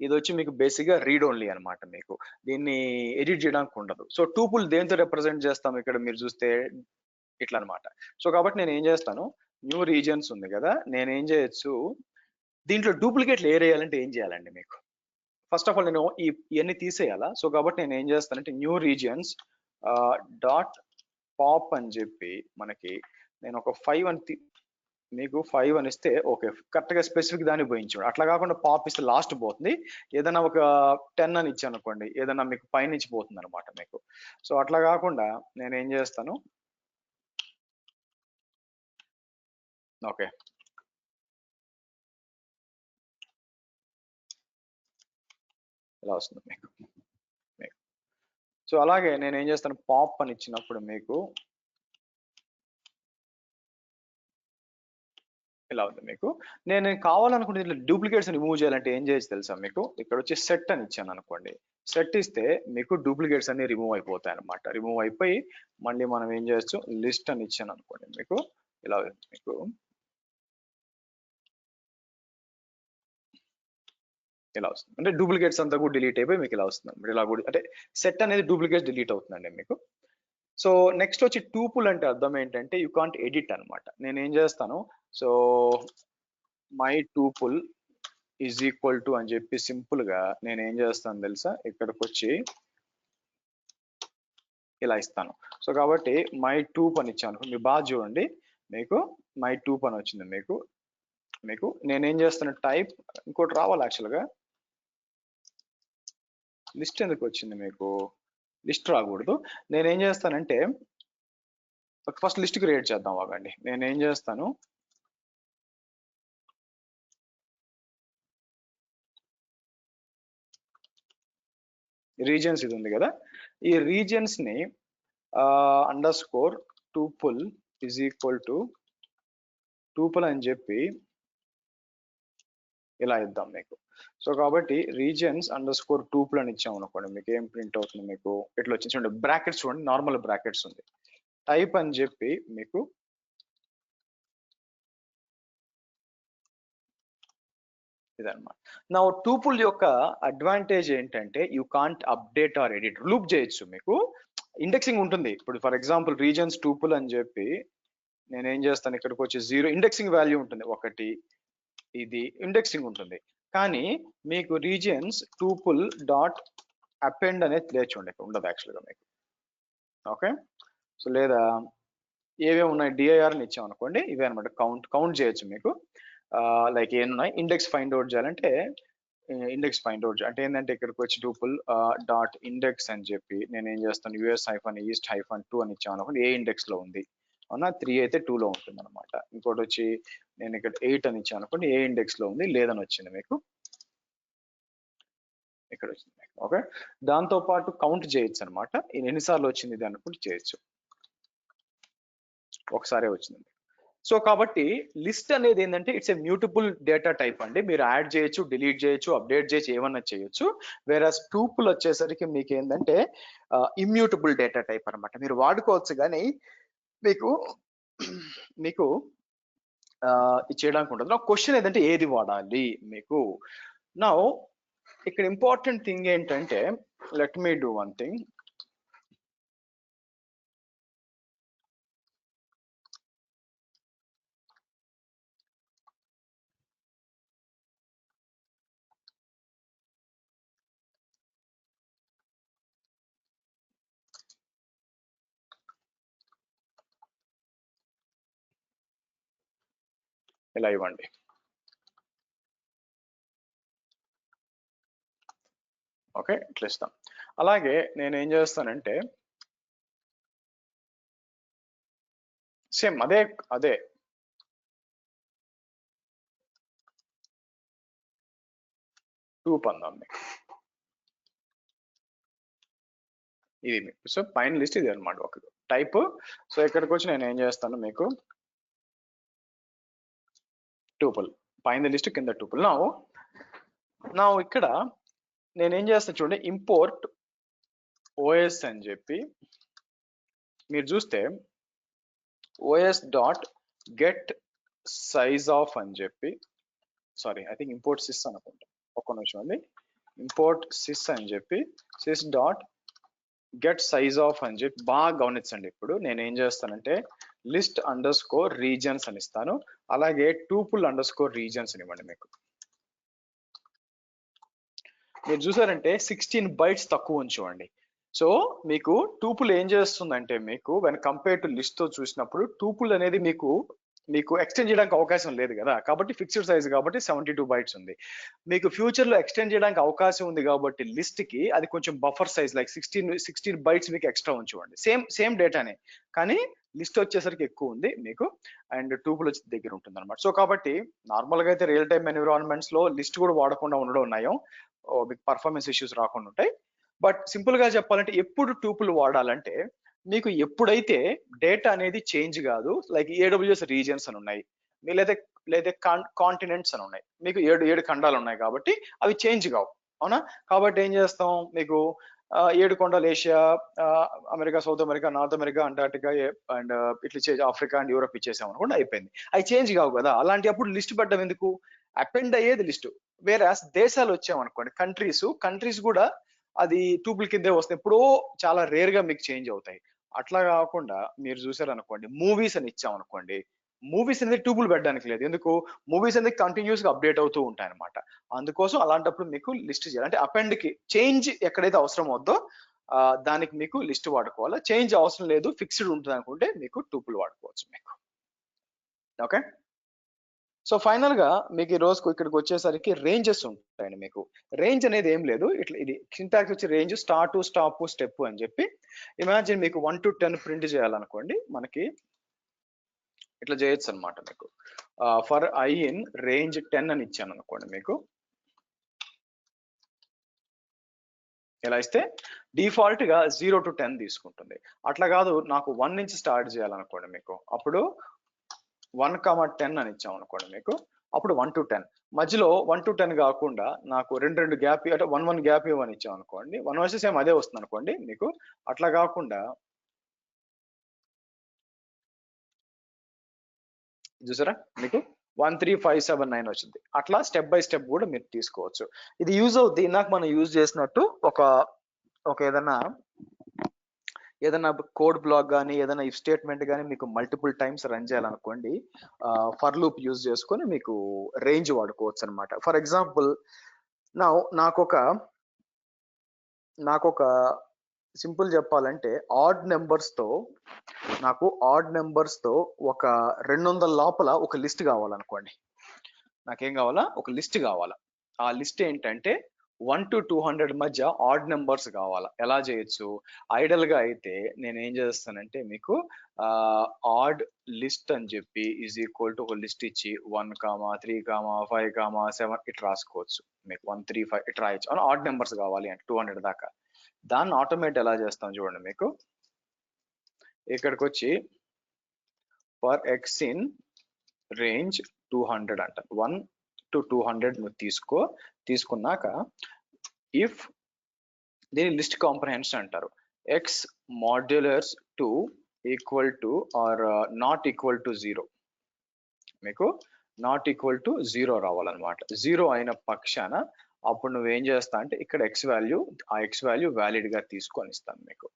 ఇది వచ్చి మీకు బేసిక్ గా రీడ్ ఓన్లీ అనమాట, మీకు దీన్ని ఎడిట్ చేయడానికి ఉండదు. సో టూపుల్ దేంతో రిప్రజెంట్ చేస్తాం ఇక్కడ మీరు చూస్తే ఇట్లా అనమాట. సో కాబట్టి నేను ఏం చేస్తాను న్యూ రీజియన్స్ ఉంది కదా, నేను ఏం చేయొచ్చు దీంట్లో డూప్లికేట్లు ఏరేయాలంటే ఏం చేయాలండి మీకు. ఫస్ట్ ఆఫ్ ఆల్ నేను ఇవన్నీ తీసేయాలా. సో కాబట్టి నేను ఏం చేస్తానంటే న్యూ రీజియన్స్ డాట్ పాప్ అని చెప్పి మనకి నేను ఒక 5 అని మీకు 5 అని ఇస్తే ఓకే కరెక్ట్ గా స్పెసిఫిక్ దాన్ని పోయించాడు. అట్లా కాకుండా పాప్ ఇస్తే లాస్ట్ పోతుంది. ఏదైనా ఒక 10 అని ఇచ్చాను అనుకోండి, ఏదైనా మీకు పైనుంచి పోతుంది అనమాట మీకు. సో అట్లా కాకుండా నేను ఏం చేస్తాను ఓకే ఇలా వస్తుంది మీకు. సో అలాగే నేను ఏం చేస్తాను పాప్ అని ఇచ్చినప్పుడు మీకు ఇలా ఉంది మీకు. నేను కావాలనుకుంటే ఇట్లా డూప్లికేట్స్ రిమూవ్ చేయాలంటే ఏం చేయొచ్చు తెలుసా మీకు, ఇక్కడ వచ్చి సెట్ అని ఇచ్చాను అనుకోండి, సెట్ ఇస్తే మీకు డూప్లికేట్స్ అన్ని రిమూవ్ అయిపోతాయి అనమాట. రిమూవ్ అయిపోయి మళ్ళీ మనం ఏం చేయొచ్చు లిస్ట్ అని ఇచ్చాను అనుకోండి మీకు ఇలా మీకు ఇలా వస్తుంది. అంటే డూప్లికేట్స్ అంతా కూడా డిలీట్ అయిపోయి మీకు ఇలా వస్తుంది. ఇలా కూడా అంటే సెట్ అనేది డూప్లికేట్స్ డిలీట్ అవుతుందండి మీకు. సో నెక్స్ట్ వచ్చి టూపుల్ అంటే అర్థం ఏంటంటే యూ కాంట్ ఎడిట్ అనమాట. నేను ఏం చేస్తాను, so my tuple is equal to అని చెప్పి సింపుల్ గా నేను ఏం చేస్తాను తెలుసా, ఇక్కడికి వచ్చి ఇలా ఇస్తాను. సో కాబట్టి మై టూప్ అని ఇచ్చాను. మీరు బాగా చూడండి, మీకు మై టూప్ అని వచ్చింది. మీకు నేనేం చేస్తాను, టైప్ ఇంకోటి రావాలి యాక్చువల్గా, లిస్ట్ ఎందుకు వచ్చింది మీకు, లిస్ట్ రాకూడదు. నేనేం చేస్తానంటే ఫస్ట్ లిస్ట్ క్రియేట్ చేద్దాం ఆగండి. నేనేం చేస్తాను, రీజియన్స్ ఇది ఉంది కదా, ఈ రీజియన్స్ ని under score tuple is equal to tuple అని చెప్పి ఇలా ఇద్దాం మీకు. సో కాబట్టి రీజియన్స్ అండర్ స్కోర్ టూపుల్ అని ఇచ్చాం అనుకోండి, మీకు ఏం ప్రింట్ అవుతుంది, మీకు ఇట్లా వచ్చింది చూడండి, బ్రాకెట్స్ చూడండి, నార్మల్ బ్రాకెట్స్ ఉంది. టైప్ అని చెప్పి మీకు ఇదన్నమాట. నా టూపుల్ యొక్క అడ్వాంటేజ్ ఏంటంటే you can't update or edit, loop చేయొచ్చు, మీకు ఇండెక్సింగ్ ఉంటుంది. ఇప్పుడు ఫర్ ఎగ్జాంపుల్ రీజియన్స్ టూపుల్ అని చెప్పి నేనేం చేస్తాను, ఇక్కడికి వచ్చి 0 ఇండెక్సింగ్ వాల్యూ ఉంటుంది, 1 ఇది ఇండెక్సింగ్ ఉంటుంది. కానీ మీకు రీజియన్స్ టూపుల్ డాట్ అపెండ్ అనేది లేదు చూడండి, ఇక్కడ ఉండదు యాక్చువల్గా మీకు. ఓకే, సో లేదా ఏవే ఉన్నాయి డిఐఆర్ అని ఇచ్చాం అనుకోండి, ఇవే అనమాట, కౌంట్ చేయొచ్చు మీకు. లైక్ ఏమున్నాయి, ఇండెక్స్ ఫైండ్ అవుట్ చేయాలంటే ఇండెక్స్ ఫైండ్ అవుట్ అంటే ఏంటంటే ఇక్కడికి వచ్చి టూపుల్ డాట్ ఇండెక్స్ అని చెప్పి నేను ఏం చేస్తాను, యుఎస్ హైఫన్ ఈస్ట్ హైఫన్ 2 అని ఇచ్చాను అనుకోండి, ఏ ఇండెక్స్ లో ఉంది, అవునా 3 అయితే 2లో ఉంటుంది అనమాట. ఇంకోటి వచ్చి నేను ఇక్కడ 8 అని ఇచ్చాను అనుకోండి, ఏ ఇండెక్స్ లో ఉంది, లేదని వచ్చింది మీకు, ఇక్కడ వచ్చింది మీకు. ఓకే, దాంతో పాటు కౌంట్ చేయొచ్చు అనమాట, ఎన్నిసార్లు వచ్చింది ఇది అనుకుంటే చేయొచ్చు, ఒకసారే వచ్చింది. సో కాబట్టి లిస్ట్ అనేది ఏంటంటే it's a mutable data type అండి, మీరు యాడ్ చేయొచ్చు, డిలీట్ చేయొచ్చు, అప్డేట్ చేయొచ్చు, ఏమన్నా చేయొచ్చు. వేరస్ టూపుల్ వచ్చేసరికి మీకు ఏంటంటే ఇమ్యూటబుల్ డేటా టైప్ అనమాట, మీరు వాడుకోవచ్చు. కానీ మీకు మీకు చేయడానికి ఉంటుంది. నా క్వశ్చన్ ఏంటంటే ఏది వాడాలి మీకు. నా ఇక్కడ ఇంపార్టెంట్ థింగ్ ఏంటంటే, let me do one thing, ఇలా ఇవ్వండి. ఓకే, ఇట్లా ఇస్తాం. అలాగే నేను ఏం చేస్తానంటే సేమ్ అదే టూప్ అందాం మీకు, ఇది మీకు. సో పైన లిస్ట్ ఇది అనమాట ఒక టైప్. సో ఇక్కడికి వచ్చి నేను ఏం చేస్తాను, మీకు టూపుల్ పైన లిస్ట్ కింద టూపుల్. నా ఇక్కడ నేనేం చేస్తాను చూడండి, ఇంపోర్ట్ ఓఎస్ అని చెప్పి మీరు చూస్తే OS dot get size of అని చెప్పి, sorry I think import sys అనుకుంటా, ఒక్క నిమిషం అండి, ఇంపోర్ట్ సిస్ అని చెప్పి sys dot get size of అని చెప్పి బాగా గమనించండి. ఇప్పుడు నేను ఏం చేస్తానంటే లిస్ట్ అండర్ స్కోర్ రీజన్స్ అని ఇస్తాను, అలాగే టూపుల్ అండర్ స్కోర్ రీజన్స్ అని ఇవ్వండి. మీకు మీరు చూసారంటే 16 bytes తక్కువ ఉంచుకోండి. సో మీకు టూపుల్ ఏం చేస్తుందంటే మీకు వెన్ కంపేర్ టు లిస్ట్ తో చూసినప్పుడు టూపుల్ అనేది మీకు ఎక్స్టెండ్ చేయడానికి అవకాశం లేదు కదా, కాబట్టి ఫిక్స్డ్ సైజ్ కాబట్టి 72 bytes ఉంది. మీకు ఫ్యూచర్ లో ఎక్స్టెండ్ చేయడానికి అవకాశం ఉంది కాబట్టి లిస్ట్ కి అది కొంచెం బఫర్ సైజ్ లైక్ 16 bytes మీకు ఎక్స్ట్రా ఉంచుకోండి. సేమ్ డేటానే, కానీ లిస్ట్ వచ్చేసరికి ఎక్కువ ఉంది మీకు, అండ్ టూపుల్ వచ్చి దగ్గర ఉంటుంది అనమాట. సో కాబట్టి నార్మల్ గా అయితే రియల్ టైమ్ ఎన్విరాన్మెంట్స్ లో లిస్ట్ కూడా వాడకుండా ఉండడం ఉన్నాయో మీకు పర్ఫార్మెన్స్ ఇష్యూస్ రాకుండా ఉంటాయి. బట్ సింపుల్ గా చెప్పాలంటే ఎప్పుడు టూపుల్ వాడాలంటే మీకు ఎప్పుడైతే డేటా అనేది చేంజ్ కాదు, లైక్ ఏడబ్ల్యూఎస్ రీజియన్స్ అని ఉన్నాయి, లేదా కాంటినెంట్స్ అని ఉన్నాయి, మీకు ఏడు ఖండాలు ఉన్నాయి కాబట్టి అవి చేంజ్ కావు, అవునా. కాబట్టి ఏం చేస్తాం, మీకు 7 ఖండాలు Asia, America, South America, North America, Antarctica and ఇట్లా ఆఫ్రికా అండ్ యూరోప్ ఇచ్చేసాం అనుకోండి, అయిపోయింది. అవి చేంజ్ కావు కదా, అలాంటి అప్పుడు లిస్ట్ పెట్టడం ఎందుకు, అపెండ్ అయ్యేది లిస్ట్. వేరాస్ దేశాలు వచ్చామనుకోండి, కంట్రీస్ కూడా అది టూపుల్ కిందే వస్తాయి. ఎప్పుడో చాలా రేర్ గా మీకు చేంజ్ అవుతాయి. అట్లా కాకుండా మీరు చూసారనుకోండి, మూవీస్ అని ఇచ్చామనుకోండి, మూవీస్ అనేది టూపుల్ పెట్టడానికి లేదు. ఎందుకు? మూవీస్ అనేది కంటిన్యూస్ గా అప్డేట్ అవుతూ ఉంటాయి అనమాట. అందుకోసం అలాంటప్పుడు మీకు లిస్ట్ చేయాలి. అంటే అపెండ్ కి చేంజ్ ఎక్కడైతే అవసరం అవుద్దో దానికి మీకు లిస్ట్ వాడుకోవాలి. చేంజ్ అవసరం లేదు, ఫిక్స్డ్ ఉంటుంది అనుకుంటే మీకు టూపుల్ వాడుకోవచ్చు మీకు. ఓకే. సో ఫైనల్ గా మీకు ఈ రోజుకు ఇక్కడికి వచ్చేసరికి రేంజెస్ ఉంటాయండి మీకు. రేంజ్ అనేది ఏం లేదు, ఇట్లా ఇది సింటాక్స్ వచ్చి రేంజ్ స్టార్ట్, స్టాప్, స్టెప్ అని చెప్పి. ఇమాజిన్ మీకు 1 to 10 ప్రింట్ చేయాలనుకోండి, మనకి ఇట్లా చేయొచ్చు అనమాట మీకు. ఫర్ ఐ ఇన్ రేంజ్ 10 అని ఇచ్చాను అనుకోండి మీకు. ఇలా ఇస్తే డిఫాల్ట్ గా 0 to 10 తీసుకుంటుంది. అట్లా కాదు, నాకు 1 నుంచి స్టార్ట్ చేయాలనుకోండి మీకు, అప్పుడు 1, 10 అని ఇచ్చాం అనుకోండి మీకు, అప్పుడు 1 to 10. మధ్యలో 1 to 10 కాకుండా నాకు రెండు గ్యాప్, అంటే 1 గ్యాప్ ఇవ్వని ఇచ్చాం అనుకోండి, 1 వచ్చి సేమ్ అదే వస్తుంది అనుకోండి మీకు. అట్లా కాకుండా చూసారా మీకు 1, 3, 5, 7, 9 వచ్చింది. అట్లా స్టెప్ బై స్టెప్ కూడా మీరు తీసుకోవచ్చు. ఇది యూజ్ అవుద్ది. ఇందాక మనం యూజ్ చేసినట్టు ఒక ఏదైనా కోడ్ బ్లాక్ కానీ, ఏదైనా ఇఫ్ స్టేట్మెంట్ కానీ మీకు మల్టిపుల్ టైమ్స్ రన్ చేయాలనుకోండి, ఫర్ లూప్ యూజ్ చేసుకొని మీకు రేంజ్ వాడుకోవచ్చు అనమాట. ఫర్ ఎగ్జాంపుల్ నాకొక సింపుల్ చెప్పాలంటే, ఆడ్ నెంబర్స్ తో ఒక 200 లోపల ఒక లిస్ట్ కావాలనుకోండి. నాకేం కావాలా? ఒక లిస్ట్ కావాలా. ఆ లిస్ట్ ఏంటంటే 1 to 200 మధ్య ఆడ్ నెంబర్స్ కావాలా. ఎలా చేయొచ్చు? ఐడల్ గా అయితే నేను ఏం చేస్తానంటే మీకు ఆడ్ లిస్ట్ అని చెప్పి ఈజ్ ఈక్వల్ టు ఒక లిస్ట్ ఇచ్చి 1, 3, 5, 7 ఇట్లా రాసుకోవచ్చు. మీకు 1, 3, 5 ఇట్లా రాయొచ్చు. ఆడ్ నెంబర్స్ కావాలి అంటే 200 దాకా. దాన్ని ఆటోమేట్ ఎలా చేస్తాం చూడండి మీకు. ఇక్కడికి వచ్చి ఫర్ ఎక్స్ ఇన్ రేంజ్ 200 అంట. 1 to 200 నువ్వు తీసుకున్నాక ఇఫ్ దీని లిస్ట్ కాంప్రహెన్షన్ అంటారు. X modulars 2 equal to or not equal to 0. మీకు నాట్ ఈక్వల్ టు 0 రావాలన్నమాట. 0 అయిన పక్షాన అప్పుడు నువ్వేం చేస్తా అంటే ఇక్కడ ఆ ఎక్స్ వాల్యూ వ్యాలిడ్ గా తీసుకొని ఇస్తాను మీకు.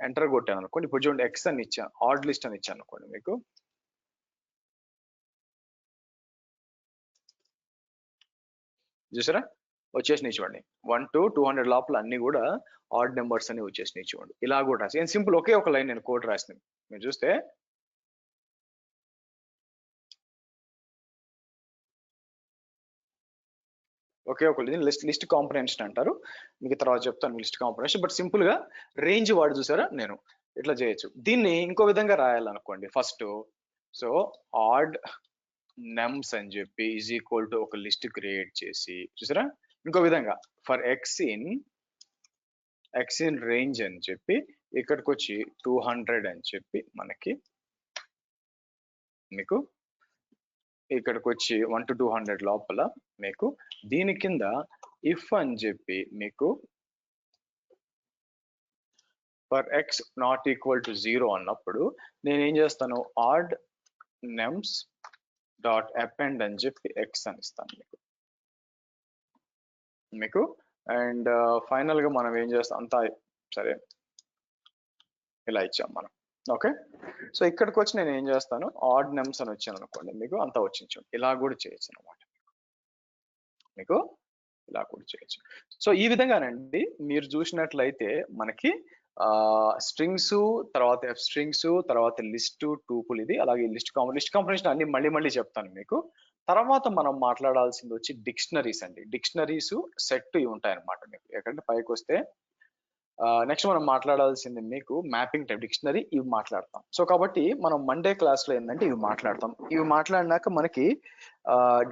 ఎంటర్ కొట్టాను అనుకోండి. ఇప్పుడు చూడండి, ఎక్స్ అని ఇచ్చాను, ఆడ్ లిస్ట్ అని ఇచ్చాను అనుకోండి మీకు. చూసారా వచ్చేసినాయి చూడండి. 1 to 200 లోపల అన్ని కూడా ఆడ్ నెంబర్స్ అని వచ్చేసినాయి చూడండి. ఇలా కూడా రాసి సింపుల్ ఒకే ఒక లైన్ నేను కోడ్ రాసినాను. మీరు చూస్తే ఒకే ఒక లిస్ట్ కాంప్రహెన్షన్ అంటారు. మీకు తర్వాత చెప్తాను లిస్ట్ కాంప్రహెన్షన్. బట్ సింపుల్ గా రేంజ్ వాడు చూసారా, నేను ఇట్లా చేయొచ్చు. దీన్ని ఇంకో విధంగా రాయాలనుకోండి. ఫస్ట్ ఆడ్ నెమ్స్ అని చెప్పి ఈజ్ ఈక్వల్ టు ఒక లిస్ట్ క్రియేట్ చేసి, చూసారా ఇంకో విధంగా ఫర్ ఎక్స్ ఇన్ రేంజ్ అని చెప్పి ఇక్కడికి వచ్చి 200 అని చెప్పి మీకు ఇక్కడికి వచ్చి 1 to 200 లోపల మీకు దీని కింద ఇఫ్ అని చెప్పి మీకు for X not equal to 0 అన్నప్పుడు నేను ఏం చేస్తాను, ఆడ్ నెమ్స్ డాట్ అపెండ్ అని చెప్పి ఎక్స్ అని ఇస్తాను మీకు. అండ్ ఫైనల్ గా మనం ఏం చేస్తాం, అంతా సరే ఇలా ఇచ్చాం మనం. ఓకే. సో ఇక్కడికి వచ్చి నేను ఏం చేస్తాను, ఆడ్ నెమ్స్ అని వచ్చాను అనుకోండి మీకు, అంతా వచ్చింది. ఇలా కూడా చేయొచ్చు అనమాట మీకు, ఇలా కూడా చేయొచ్చు. సో ఈ విధంగానండి మీరు చూసినట్లయితే మనకి స్ట్రింగ్స్, తర్వాత ఎఫ్ స్ట్రింగ్స్, తర్వాత లిస్ట్, టూపుల్, ఇది అలాగే లిస్ట్ కాంబినేషన్ అన్ని మళ్ళీ చెప్తాను మీకు. తర్వాత మనం మాట్లాడాల్సింది వచ్చి డిక్షనరీస్ అండి. డిక్షనరీస్ సెట్ ఇవి ఉంటాయి అనమాట మీకు. ఎక్కడంటే పైకి వస్తే నెక్స్ట్ మనం మాట్లాడాల్సింది మీకు మ్యాపింగ్ టైప్ డిక్షనరీ, ఇవి మాట్లాడతాం. సో కాబట్టి మనం మండే క్లాస్ లో ఏంటంటే ఇవి మాట్లాడతాం. ఇవి మాట్లాడినాక మనకి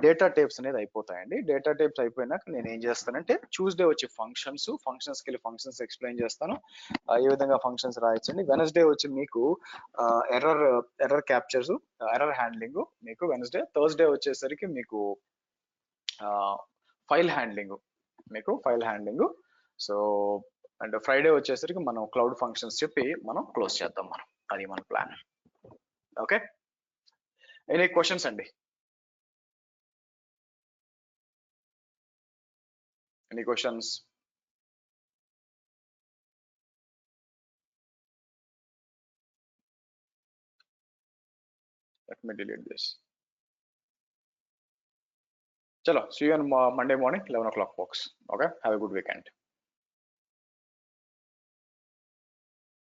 డేటా టైప్స్ అనేది అయిపోతాయండి. డేటా టైప్స్ అయిపోయినాక నేను ఏం చేస్తానంటే ట్యూస్డే వచ్చి ఫంక్షన్స్కి వెళ్ళి ఫంక్షన్స్ ఎక్స్ప్లెయిన్ చేస్తాను. ఏ విధంగా ఫంక్షన్స్ రాయొచ్చండి. వెనస్డే వచ్చి మీకు ఎర్రర్ క్యాప్చర్స్, ఎర్రర్ హ్యాండ్లింగ్ మీకు వెనస్డే. థర్స్డే వచ్చేసరికి మీకు file handling so and Friday వచ్చేసరికి మనం క్లౌడ్ ఫంక్షన్స్ చెప్పి మనం క్లోజ్ చేద్దాం. అది మన ప్లాన్. ఓకే, ఎనీ క్వశ్చన్స్ అండి? Any questions? Let me delete this. Chalo, see you on Monday morning, 11 o'clock, folks. Okay, have a good weekend.